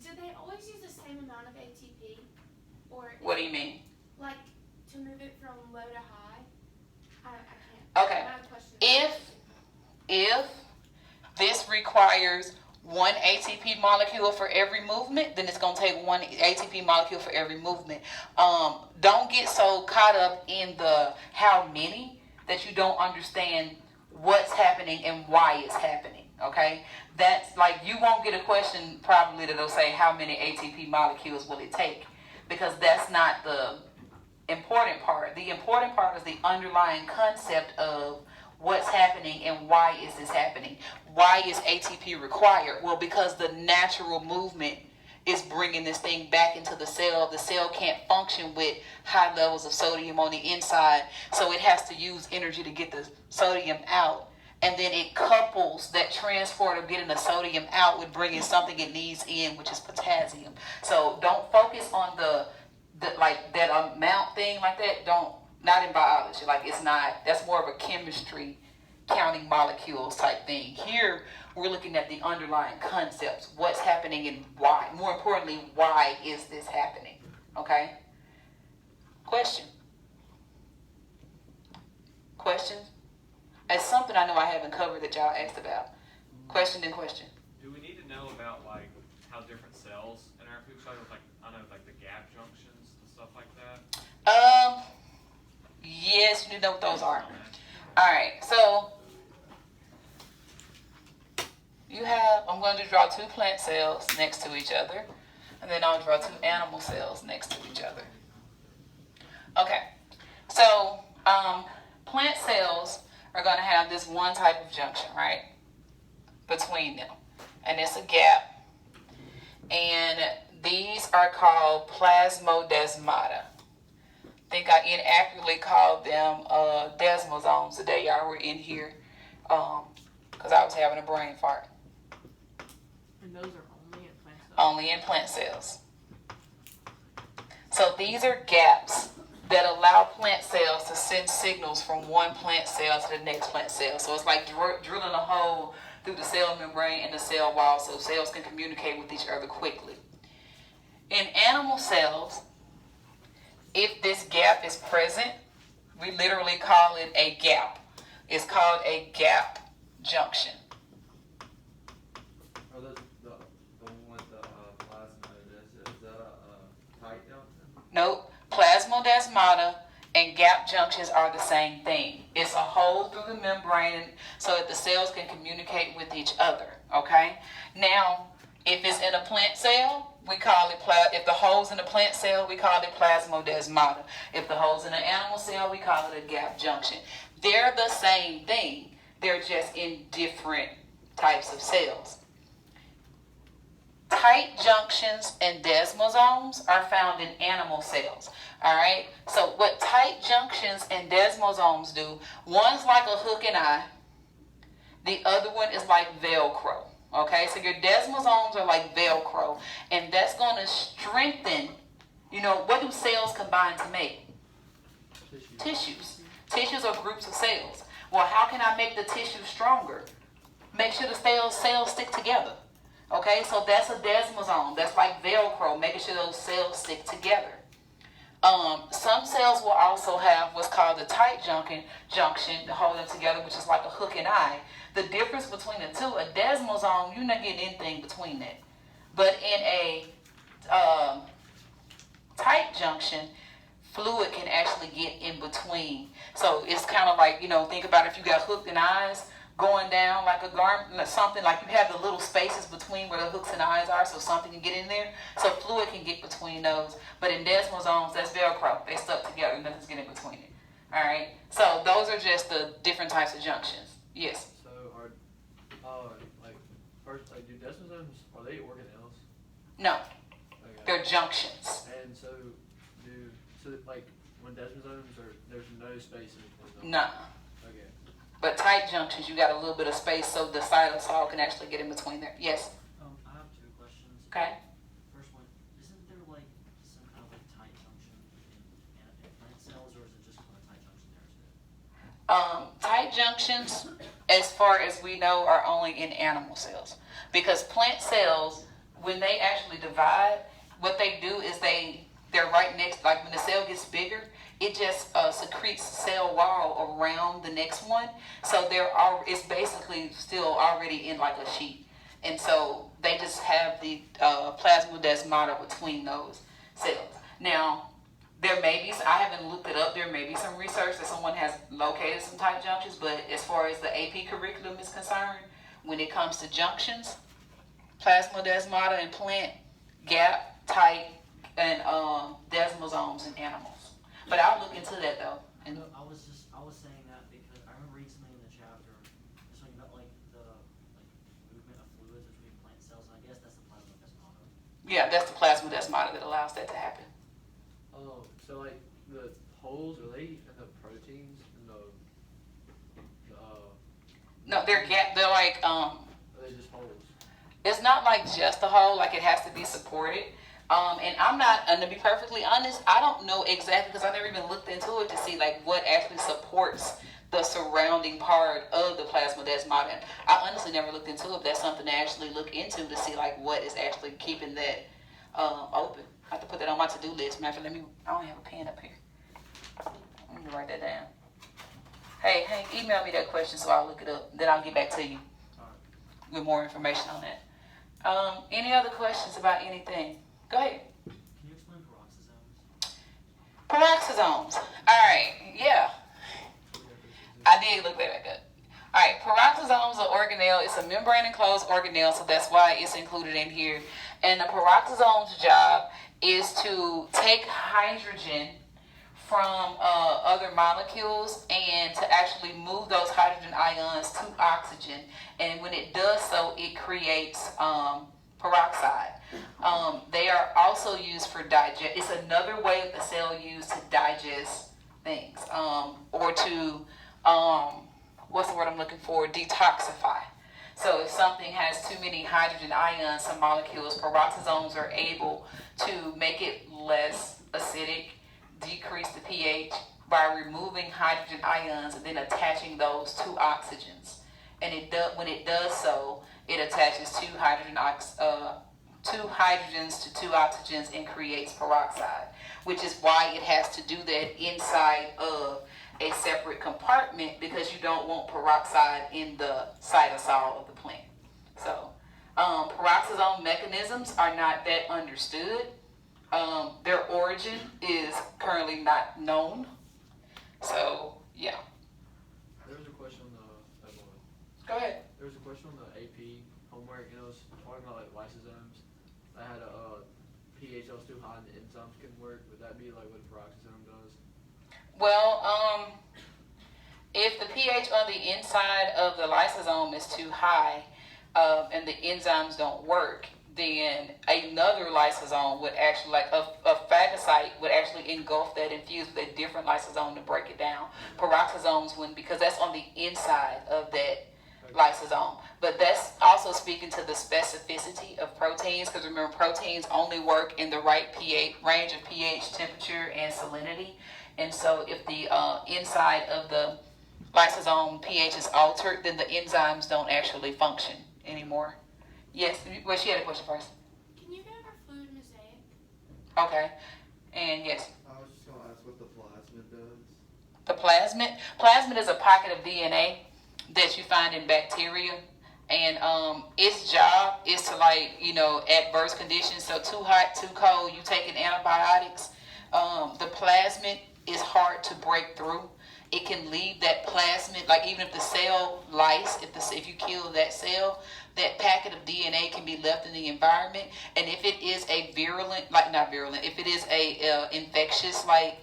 Do they always use the same amount of ATP? Or What do you mean? like to move it from low to high? I can't. Okay. My question If this requires 1 ATP molecule for every movement, then it's going to take 1 ATP molecule for every movement. Don't get so caught up in the how many that you don't understand what's happening and why it's happening. Okay? That's like, you won't get a question probably that'll say how many ATP molecules will it take, because that's not the important part. The important part is the underlying concept of what's happening and why is this happening. Why is ATP required? Well, because the natural movement is bringing this thing back into the cell. The cell can't function with high levels of sodium on the inside, so it has to use energy to get the sodium out. And then it couples that transport of getting the sodium out with bringing something it needs in, which is potassium. So don't focus on the like that amount thing like that. Not in biology. Like, it's not, that's more of a chemistry counting molecules type thing. Here, we're looking at the underlying concepts. What's happening and why. More importantly, why is this happening? Okay? Question? Questions? It's something I know I haven't covered that y'all asked about. Question then question. Do we need to know about like how different cells interact with each other? Like, I know like the gap junctions and stuff like that. Yes, you know what those are. Alright, so you have, I'm going to draw 2 plant cells next to each other, and then I'll draw 2 animal cells next to each other. Okay, so plant cells are going to have this one type of junction, right, between them, and it's a gap, and these are called plasmodesmata. I think I inaccurately called them desmosomes the day y'all were in here, because I was having a brain fart. And those are only in plant cells? Only in plant cells. So these are gaps that allow plant cells to send signals from one plant cell to the next plant cell. So it's like drilling a hole through the cell membrane and the cell wall so cells can communicate with each other quickly. In animal cells, if this gap is present, we literally call it a gap. It's called a gap junction. Are those the one with the plasmodesmata? Is that a tight junction? Nope. Plasmodesmata and gap junctions are the same thing. It's a hole through the membrane so that the cells can communicate with each other. Okay? Now, if it's in a plant cell, we call it, if the hole's in a plant cell, we call it plasmodesmata. If the hole's in an animal cell, we call it a gap junction. They're the same thing. They're just in different types of cells. tight junctions and desmosomes are found in animal cells. All right. So what tight junctions and desmosomes do? One's like a hook and eye. The other one is like Velcro. Okay. So your desmosomes are like Velcro, and that's going to strengthen. You know, what do cells combine to make? Tissues. Tissues are groups of cells. Well, how can I make the tissue stronger? Make sure the cells stick together. Okay, so that's a desmosome. That's like Velcro, making sure those cells stick together. Some cells will also have what's called the tight junction to hold them together, which is like a hook and eye. The difference between the two, a desmosome, you're not getting anything between that. But in a tight junction, fluid can actually get in between. So it's kind of like, you know, think about if you got hooked in eyes going down like a garment, something like you have the little spaces between where the hooks and eyes are, so something can get in there. So fluid can get between those. But in desmosomes, that's Velcro. They stuck together, nothing's getting between it. All right. So those are just the different types of junctions. Yes. So are, like, first, like, do desmosomes, are they organelles? No. Okay. They're junctions. And so, like, when desmosomes are, there's no space in between them? No. Okay. But tight junctions, you got a little bit of space so the cytosol can actually get in between there. Yes. I have two questions. Okay. First one, isn't there like some kind of like tight junction in plant cells, or is it just kind of tight junction there too? Tight junctions, as far as we know, are only in animal cells. Because plant cells, when they actually divide, what they do is they're right next, like when the cell gets bigger, it just secretes cell wall around the next one. So it's basically still already in like a sheet. And so they just have the plasmodesmata between those cells. Now, there may be, I haven't looked it up, there may be some research that someone has located some tight junctions, but as far as the AP curriculum is concerned, when it comes to junctions, plasmodesmata in plant, gap, tight, and desmosomes in animals. But I'll look into that though. And No, I was saying that because I remember reading something in the chapter, it's talking about like the movement of fluids between plant cells, and I guess that's the plasmodesmata. yeah, that's the plasmodesmata that allows that to happen. Oh, so like the holes, are they in the proteins in the No, they're like are they just holes? it's not like just a hole, like it has to be supported. And I'm not, and to be perfectly honest, I don't know exactly because I never even looked into it to see like what actually supports the surrounding part of the plasmodesmata. I honestly never looked into it. That's something to actually look into to see like what is actually keeping that open. I have to put that on my to-do list. Matter of fact, I don't have a pen up here. Let me write that down. Hey, email me that question so I'll look it up. Then I'll get back to you with more information on that. Any other questions about anything? Go ahead. Can you explain peroxisomes? Peroxisomes. All right. Yeah. I did look that back up. All right. Peroxisomes are organelle. It's a membrane enclosed organelle, so that's why it's included in here. And the peroxisome's job is to take hydrogen from other molecules and to actually move those hydrogen ions to oxygen. And when it does so, it creates peroxide. They are also used for digest. It's another way that the cell used to digest things, or to what's the word I'm looking for? Detoxify. So if something has too many hydrogen ions, some molecules, peroxisomes are able to make it less acidic, decrease the pH by removing hydrogen ions and then attaching those to oxygens. And when it does so, it attaches two hydrogens to two oxygens and creates peroxide, which is why it has to do that inside of a separate compartment because you don't want peroxide in the cytosol of the plant. So peroxisome mechanisms are not that understood. Their origin is currently not known. So yeah. There was a question on the Go ahead. there was a question on the AP homework, and it was talking about like lysosomes. I had a pH that was too high and the enzymes couldn't work. Would that be like what a peroxisome does? Well, if the pH on the inside of the lysosome is too high and the enzymes don't work, then another lysosome would actually, like a phagocyte would actually engulf that and fuse with a different lysosome to break it down. Peroxisomes wouldn't, because that's on the inside of that lysosome. But that's also speaking to the specificity of proteins, because remember, proteins only work in the right pH range of pH, temperature, and salinity. And so if the inside of the lysosome pH is altered, then the enzymes don't actually function anymore. Yes, well, she had a question first. Can you go over fluid mosaic? Okay, and yes, I was just gonna ask what the plasmid does. the plasmid. Plasmid is a pocket of DNA that you find in bacteria, and its job is to, like, adverse conditions. So too hot, too cold, you taking antibiotics. The plasmid is hard to break through. It can leave that plasmid, like even if the cell lyse, if you kill that cell, that packet of DNA can be left in the environment. And if it is a if it is a infectious, like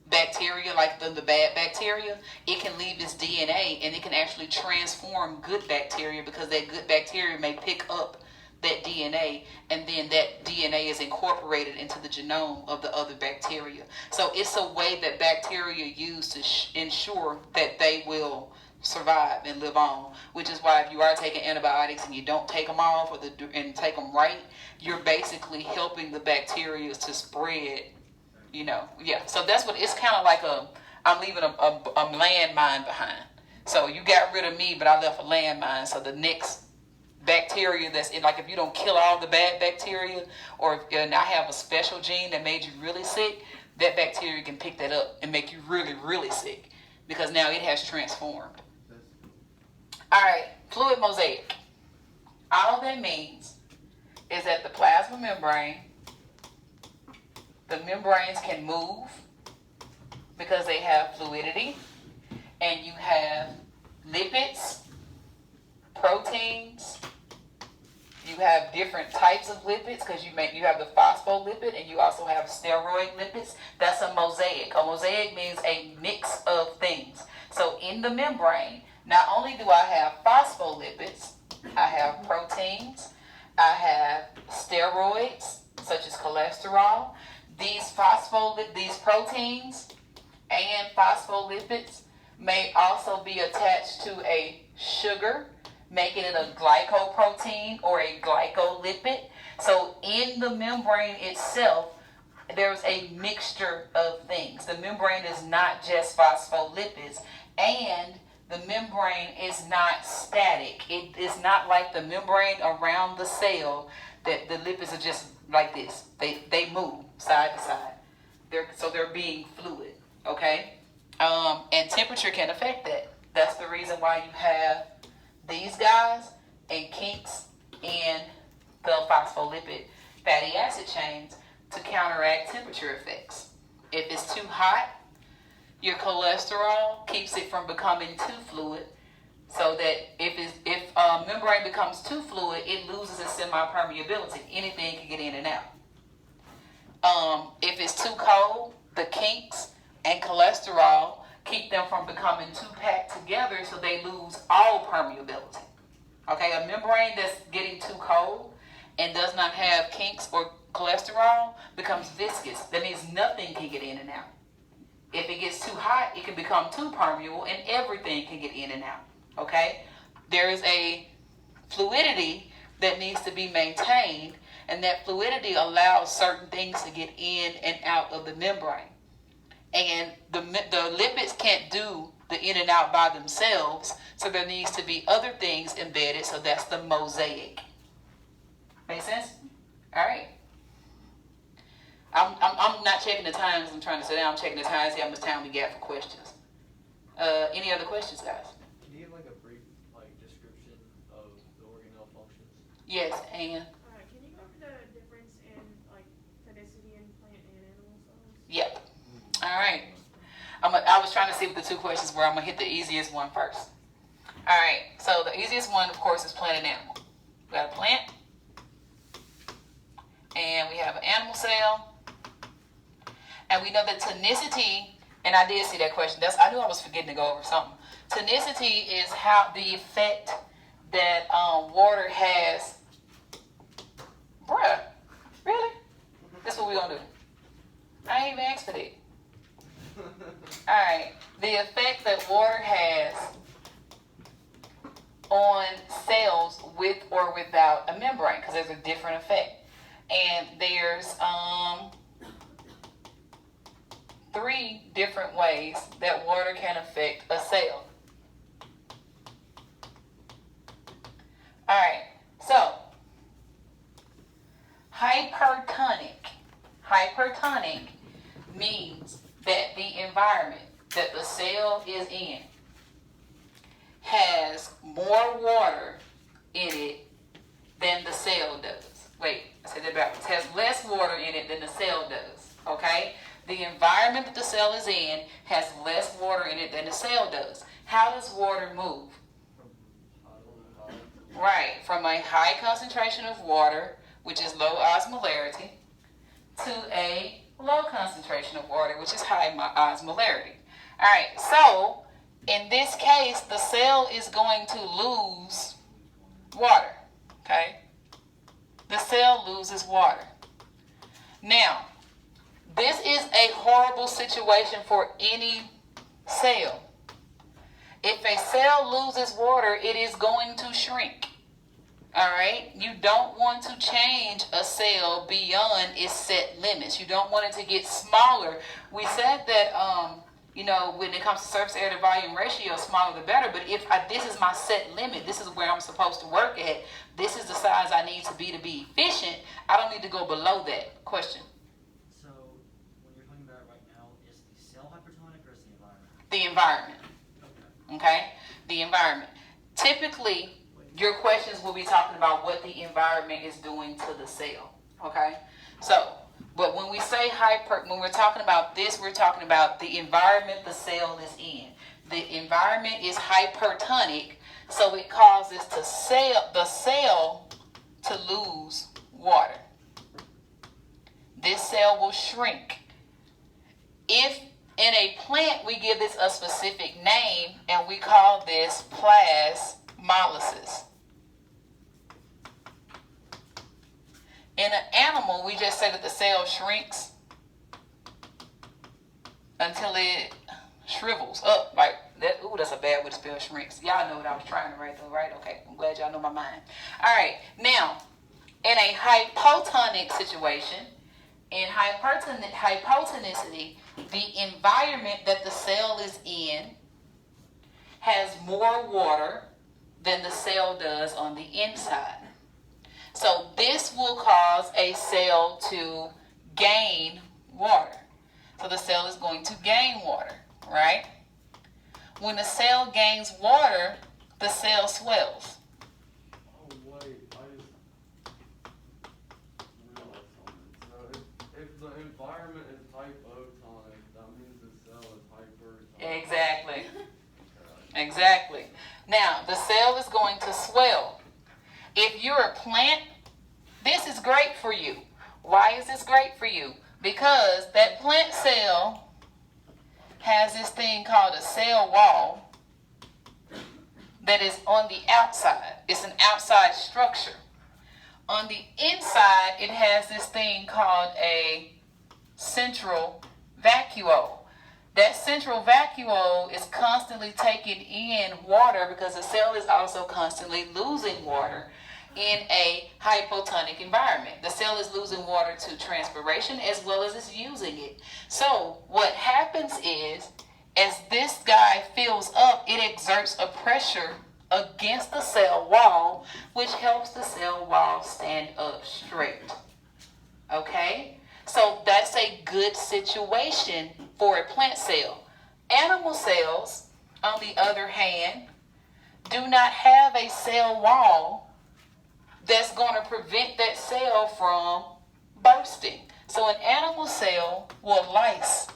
bacteria, like the bad bacteria, it can leave its DNA and it can actually transform good bacteria, because that good bacteria may pick up that DNA, and then that DNA is incorporated into the genome of the other bacteria. So it's a way that bacteria use to ensure that they will survive and live on, which is why if you are taking antibiotics and you don't take them off and take them right, you're basically helping the bacteria to spread, So that's what it's kind of like. I'm leaving a landmine behind. So you got rid of me, but I left a landmine. So the next bacteria that's in, like, if you don't kill all the bad bacteria, and I have a special gene that made you really sick, that bacteria can pick that up and make you really, really sick, because now it has transformed. All right, fluid mosaic. All that means is that the plasma membrane, the membranes can move because they have fluidity, and you have lipids, proteins. You have different types of lipids, because you have the phospholipid and you also have steroid lipids. That's a mosaic. A mosaic means a mix of things. So in the membrane, not only do I have phospholipids, I have proteins, I have steroids such as cholesterol. These proteins and phospholipids may also be attached to a sugar, making it a glycoprotein or a glycolipid. So in the membrane itself, there's a mixture of things. The membrane is not just phospholipids, and the membrane is not static. It is not like the membrane around the cell that the lipids are just like this. They move side to side. They're being fluid, okay? And temperature can affect that. That's the reason why you have these guys and kinks in the phospholipid fatty acid chains to counteract temperature effects. If it's too hot, your cholesterol keeps it from becoming too fluid, so that if membrane becomes too fluid, it loses its semi-permeability. Anything can get in and out. If it's too cold, the kinks and cholesterol keep them from becoming too packed together, so they lose all permeability. Okay, a membrane that's getting too cold and does not have kinks or cholesterol becomes viscous. That means nothing can get in and out. If it gets too hot, it can become too permeable and everything can get in and out. Okay, there is a fluidity that needs to be maintained, and that fluidity allows certain things to get in and out of the membrane. And the lipids can't do the in and out by themselves, so there needs to be other things embedded. So that's the mosaic. Make sense? All right. I'm not checking the times. I'm trying to sit down. I'm checking the times. See how much time we got for questions. Any other questions, guys? Can you give like a brief description of the organelle functions? Yes, and Can you go over the difference in tonicity in plant and animal cells? yep. All right. I was trying to see what the two questions were. I'm gonna hit the easiest one first. All right. So the easiest one, of course, is plant and animal. We got a plant, and we have an animal cell, and we know that tonicity. And I did see that question. I knew I was forgetting to go over something. Tonicity is how the effect that water has Bruh, really? That's what we gonna do. I ain't even asked for that. Alright, the effect that water has on cells with or without a membrane, because there's a different effect. And there's 3 different ways that water can affect a cell. Alright, so hypertonic means that the environment that the cell is in has more water in it than the cell does. Wait, I said that backwards. Has less water in it than the cell does. Okay? The environment that the cell is in has less water in it than the cell does. How does water move? Right, from a high concentration of water, which is low osmolarity, to a low concentration of water, which is high osmolarity. Alright, so in this case, the cell is going to lose water. Okay? The cell loses water. Now, this is a horrible situation for any cell. If a cell loses water, it is going to shrink. Alright? You don't want to change a cell beyond its set limits. You don't want it to get smaller. We said that, when it comes to surface area to volume ratio, smaller the better. But if this is my set limit, this is where I'm supposed to work at, this is the size I need to be efficient, I don't need to go below that. Question? So, when you're talking about it right now, is the cell hypertonic or is the environment? The environment. Okay. Okay? The environment. Typically, your questions will be talking about what the environment is doing to the cell. Okay? So, but when we say when we're talking about this, we're talking about the environment the cell is in. The environment is hypertonic, so it causes the cell to lose water. This cell will shrink. If in a plant we give this a specific name and we call this plasmolysis. In an animal, we just say that the cell shrinks until it shrivels up. Like that. Ooh, that's a bad way to spell shrinks. Y'all know what I was trying to write though, right? Okay, I'm glad y'all know my mind. All right, now in a hypotonic situation, in hypotonicity, the environment that the cell is in has more water than the cell does on the inside. So this will cause a cell to gain water. So the cell is going to gain water, right? When the cell gains water, the cell swells. Oh wait, I just realized something. So if the environment is hypotonic, that means the cell is hypertonic. Exactly. Exactly. Now, the cell is going to swell. If you're a plant, this is great for you. Why is this great for you? Because that plant cell has this thing called a cell wall that is on the outside. It's an outside structure. On the inside, it has this thing called a central vacuole. That central vacuole is constantly taking in water because the cell is also constantly losing water in a hypotonic environment. The cell is losing water to transpiration as well as it's using it. So what happens is, as this guy fills up, it exerts a pressure against the cell wall, which helps the cell wall stand up straight. Okay? So that's a good situation for a plant cell. Animal cells, on the other hand, do not have a cell wall that's going to prevent that cell from bursting. So an animal cell will lyse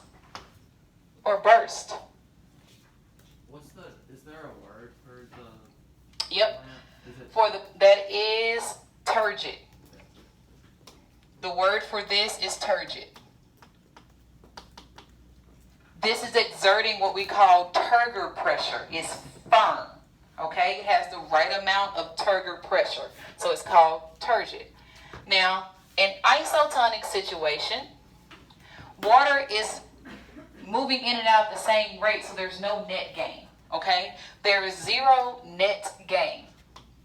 or burst. Is there a word for the Yep. plant? That is turgid. The word for this is turgid. This is exerting what we call turgor pressure. It's firm. Okay? It has the right amount of turgor pressure. So it's called turgid. Now, in isotonic situation, water is moving in and out at the same rate, so there's no net gain, okay? There is zero net gain.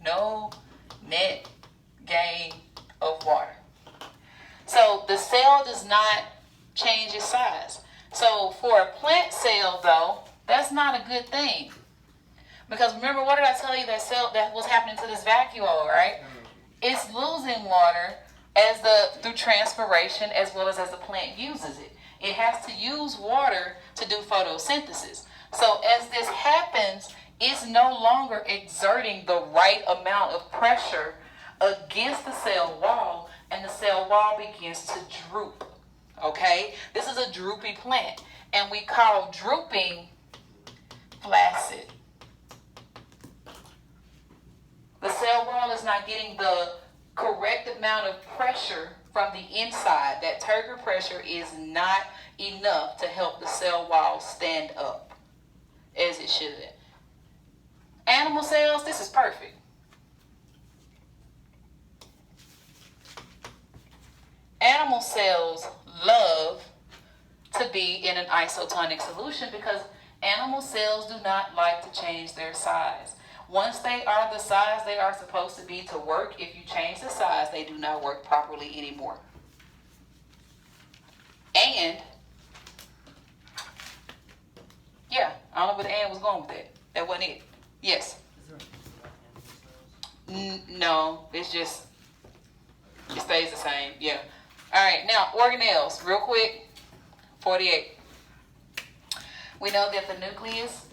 No net gain of water. So the cell does not change its size. So for a plant cell, though, that's not a good thing. Because remember, what did I tell you that was happening to this vacuole, right? It's losing water through transpiration as well as the plant uses it. It has to use water to do photosynthesis. So as this happens, it's no longer exerting the right amount of pressure against the cell wall, and the cell wall begins to droop. Okay? This is a droopy plant, and we call drooping flaccid. The cell wall is not getting the correct amount of pressure from the inside. That turgor pressure is not enough to help the cell wall stand up as it should. Animal cells, this is perfect. Animal cells love to be in an isotonic solution because animal cells do not like to change their size. Once they are the size they are supposed to be to work, if you change the size, they do not work properly anymore. And, yeah, I don't know where the and was going with that. That wasn't it. Yes. Is there a name for that, animal cells? No, it's just, it stays the same. Yeah. All right, now organelles, real quick. 48. We know that the nucleus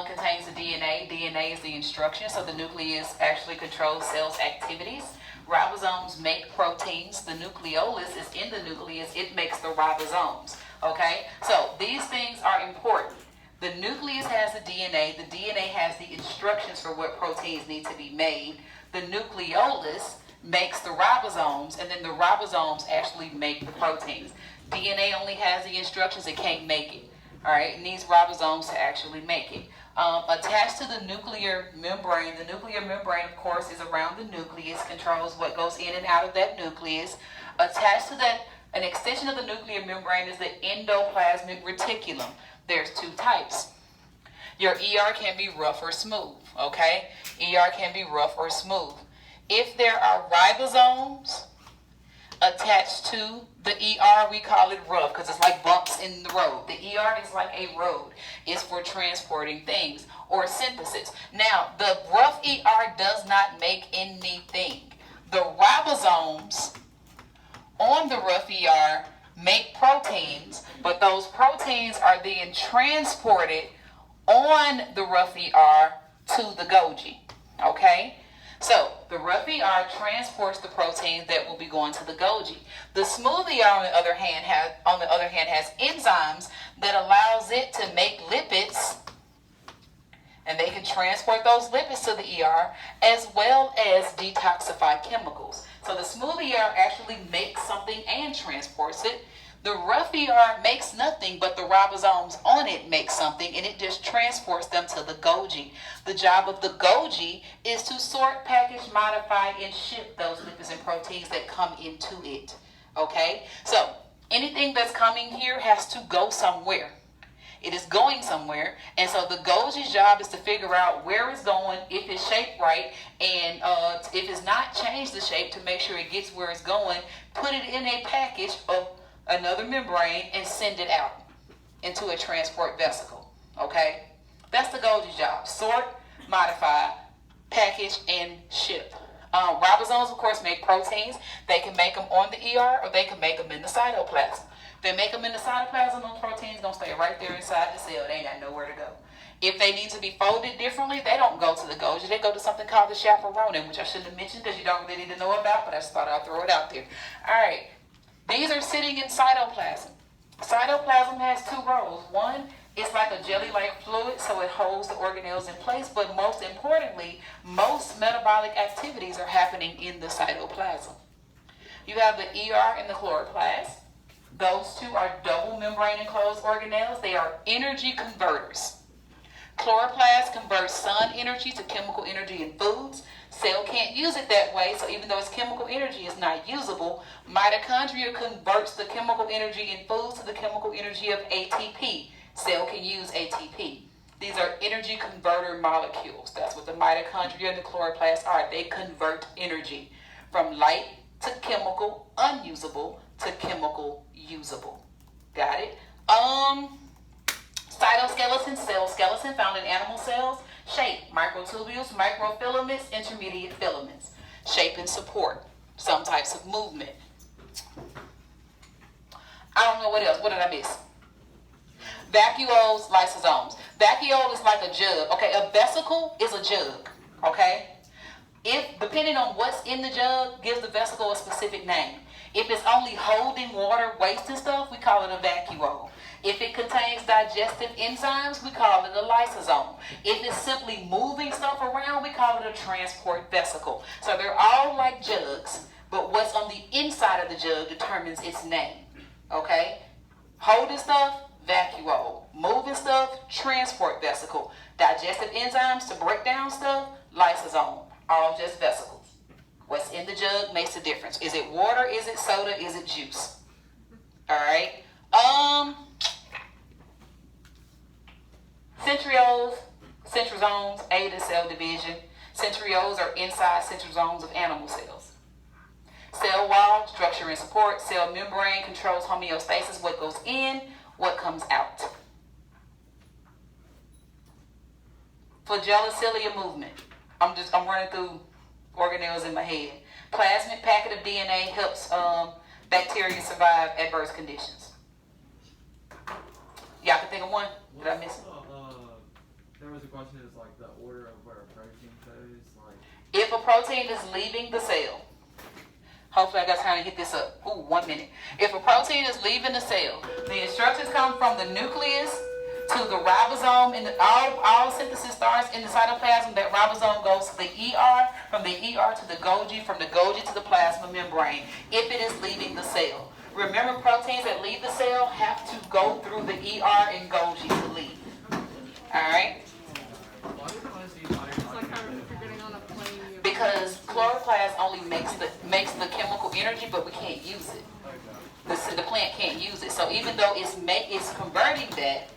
contains the DNA. DNA is the instruction, so the nucleus actually controls cells' activities. Ribosomes make proteins. The nucleolus is in the nucleus. It makes the ribosomes. Okay, so these things are important. The nucleus has the DNA. The DNA has the instructions for what proteins need to be made. The nucleolus makes the ribosomes, and then the ribosomes actually make the proteins. DNA only has the instructions. It can't make it. All right, it needs ribosomes to actually make it. Attached to the nuclear membrane, of course, is around the nucleus, controls what goes in and out of that nucleus. Attached to that, an extension of the nuclear membrane is the endoplasmic reticulum. There's two types. Your ER can be rough or smooth, okay? ER can be rough or smooth. If there are ribosomes attached to the ER, we call it rough because it's like bumps in the road. The ER is like a road. It's for transporting things or synthesis. Now, the rough ER does not make anything. The ribosomes on the rough ER make proteins, but those proteins are then transported on the rough ER to the Golgi. Okay? So, the rough ER transports the proteins that will be going to the Golgi. The smooth ER, on the other hand, has enzymes that allows it to make lipids, and they can transport those lipids to the ER, as well as detoxify chemicals. So the smooth ER actually makes something and transports it. The rough ER makes nothing, but the ribosomes on it make something, and it just transports them to the Golgi. The job of the Golgi is to sort, package, modify, and ship those lipids and proteins that come into it. Okay? So, anything that's coming here has to go somewhere. It is going somewhere, and so the Golgi's job is to figure out where it's going, if it's shaped right, and if it's not, change the shape to make sure it gets where it's going, put it in a package of another membrane, and send it out into a transport vesicle. Okay? That's the Golgi's job. Sort, modify, package, and ship. Ribosomes, of course, make proteins. They can make them on the ER, or they can make them in the cytoplasm. If they make them in the cytoplasm, those proteins going to stay right there inside the cell. They ain't got nowhere to go. If they need to be folded differently, they don't go to the Golgi. They go to something called the chaperonin, which I shouldn't have mentioned because you don't really need to know about, but I just thought I'd throw it out there. All right. These are sitting in cytoplasm. Cytoplasm has two roles. One, it's like a jelly-like fluid, so it holds the organelles in place, but most importantly, most metabolic activities are happening in the cytoplasm. You have the ER and the chloroplast. Those two are double membrane enclosed organelles. They are energy converters. Chloroplast converts sun energy to chemical energy in foods. Cell can't use it that way, so even though its chemical energy is not usable, mitochondria converts the chemical energy in foods to the chemical energy of ATP. Cell can use ATP. These are energy converter molecules. That's what the mitochondria and the chloroplasts are. They convert energy from light to chemical unusable to chemical usable. Got it? Cytoskeleton, cell skeleton found in animal cells. Shape, microtubules, microfilaments, intermediate filaments. Shape and support, some types of movement. I don't know what else. What did I miss? Vacuoles, lysosomes. Vacuole is like a jug. Okay, a vesicle is a jug. Okay? If, depending on what's in the jug, gives the vesicle a specific name. If it's only holding water, waste and stuff, we call it a vacuole. If it contains digestive enzymes, we call it a lysosome. If it's simply moving stuff around, we call it a transport vesicle. So they're all like jugs, but what's on the inside of the jug determines its name. Okay? Holding stuff, vacuole. Moving stuff, transport vesicle. Digestive enzymes to break down stuff, lysosome. All just vesicles. What's in the jug makes a difference. Is it water? Is it soda? Is it juice? All right. Centrioles, centrosomes aid in cell division. Centrioles are inside centrosomes of animal cells. Cell wall, structure and support. Cell membrane controls homeostasis, what goes in, what comes out. Flagellicilia movement. I'm running through organelles in my head. Plasmid packet of DNA helps bacteria survive adverse conditions. Y'all can think of one? Did I miss it? There was a question, is like the order of where a protein goes, like. If a protein is leaving the cell, hopefully I got time to hit this up. 1 minute. If a protein is leaving the cell, the instructions come from the nucleus to the ribosome, and all synthesis starts in the cytoplasm. That ribosome goes to the ER, from the ER to the Golgi, from the Golgi to the plasma membrane, if it is leaving the cell. Remember, proteins that leave the cell have to go through the ER and Golgi to leave. Alright? It's like how if you're getting on a plane, you have Because chloroplast only makes the chemical energy, but we can't use it. The plant can't use it. So even though it's converting that,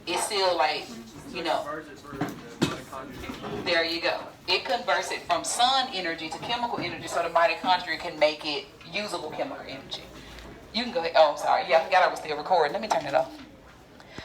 it's still like, you know, Converts it through the mitochondria. there you go. It converts it from sun energy to chemical energy so the mitochondria can make it usable chemical energy. You can go ahead. Oh, I'm sorry. Yeah, I forgot I was still recording. Let me turn it off.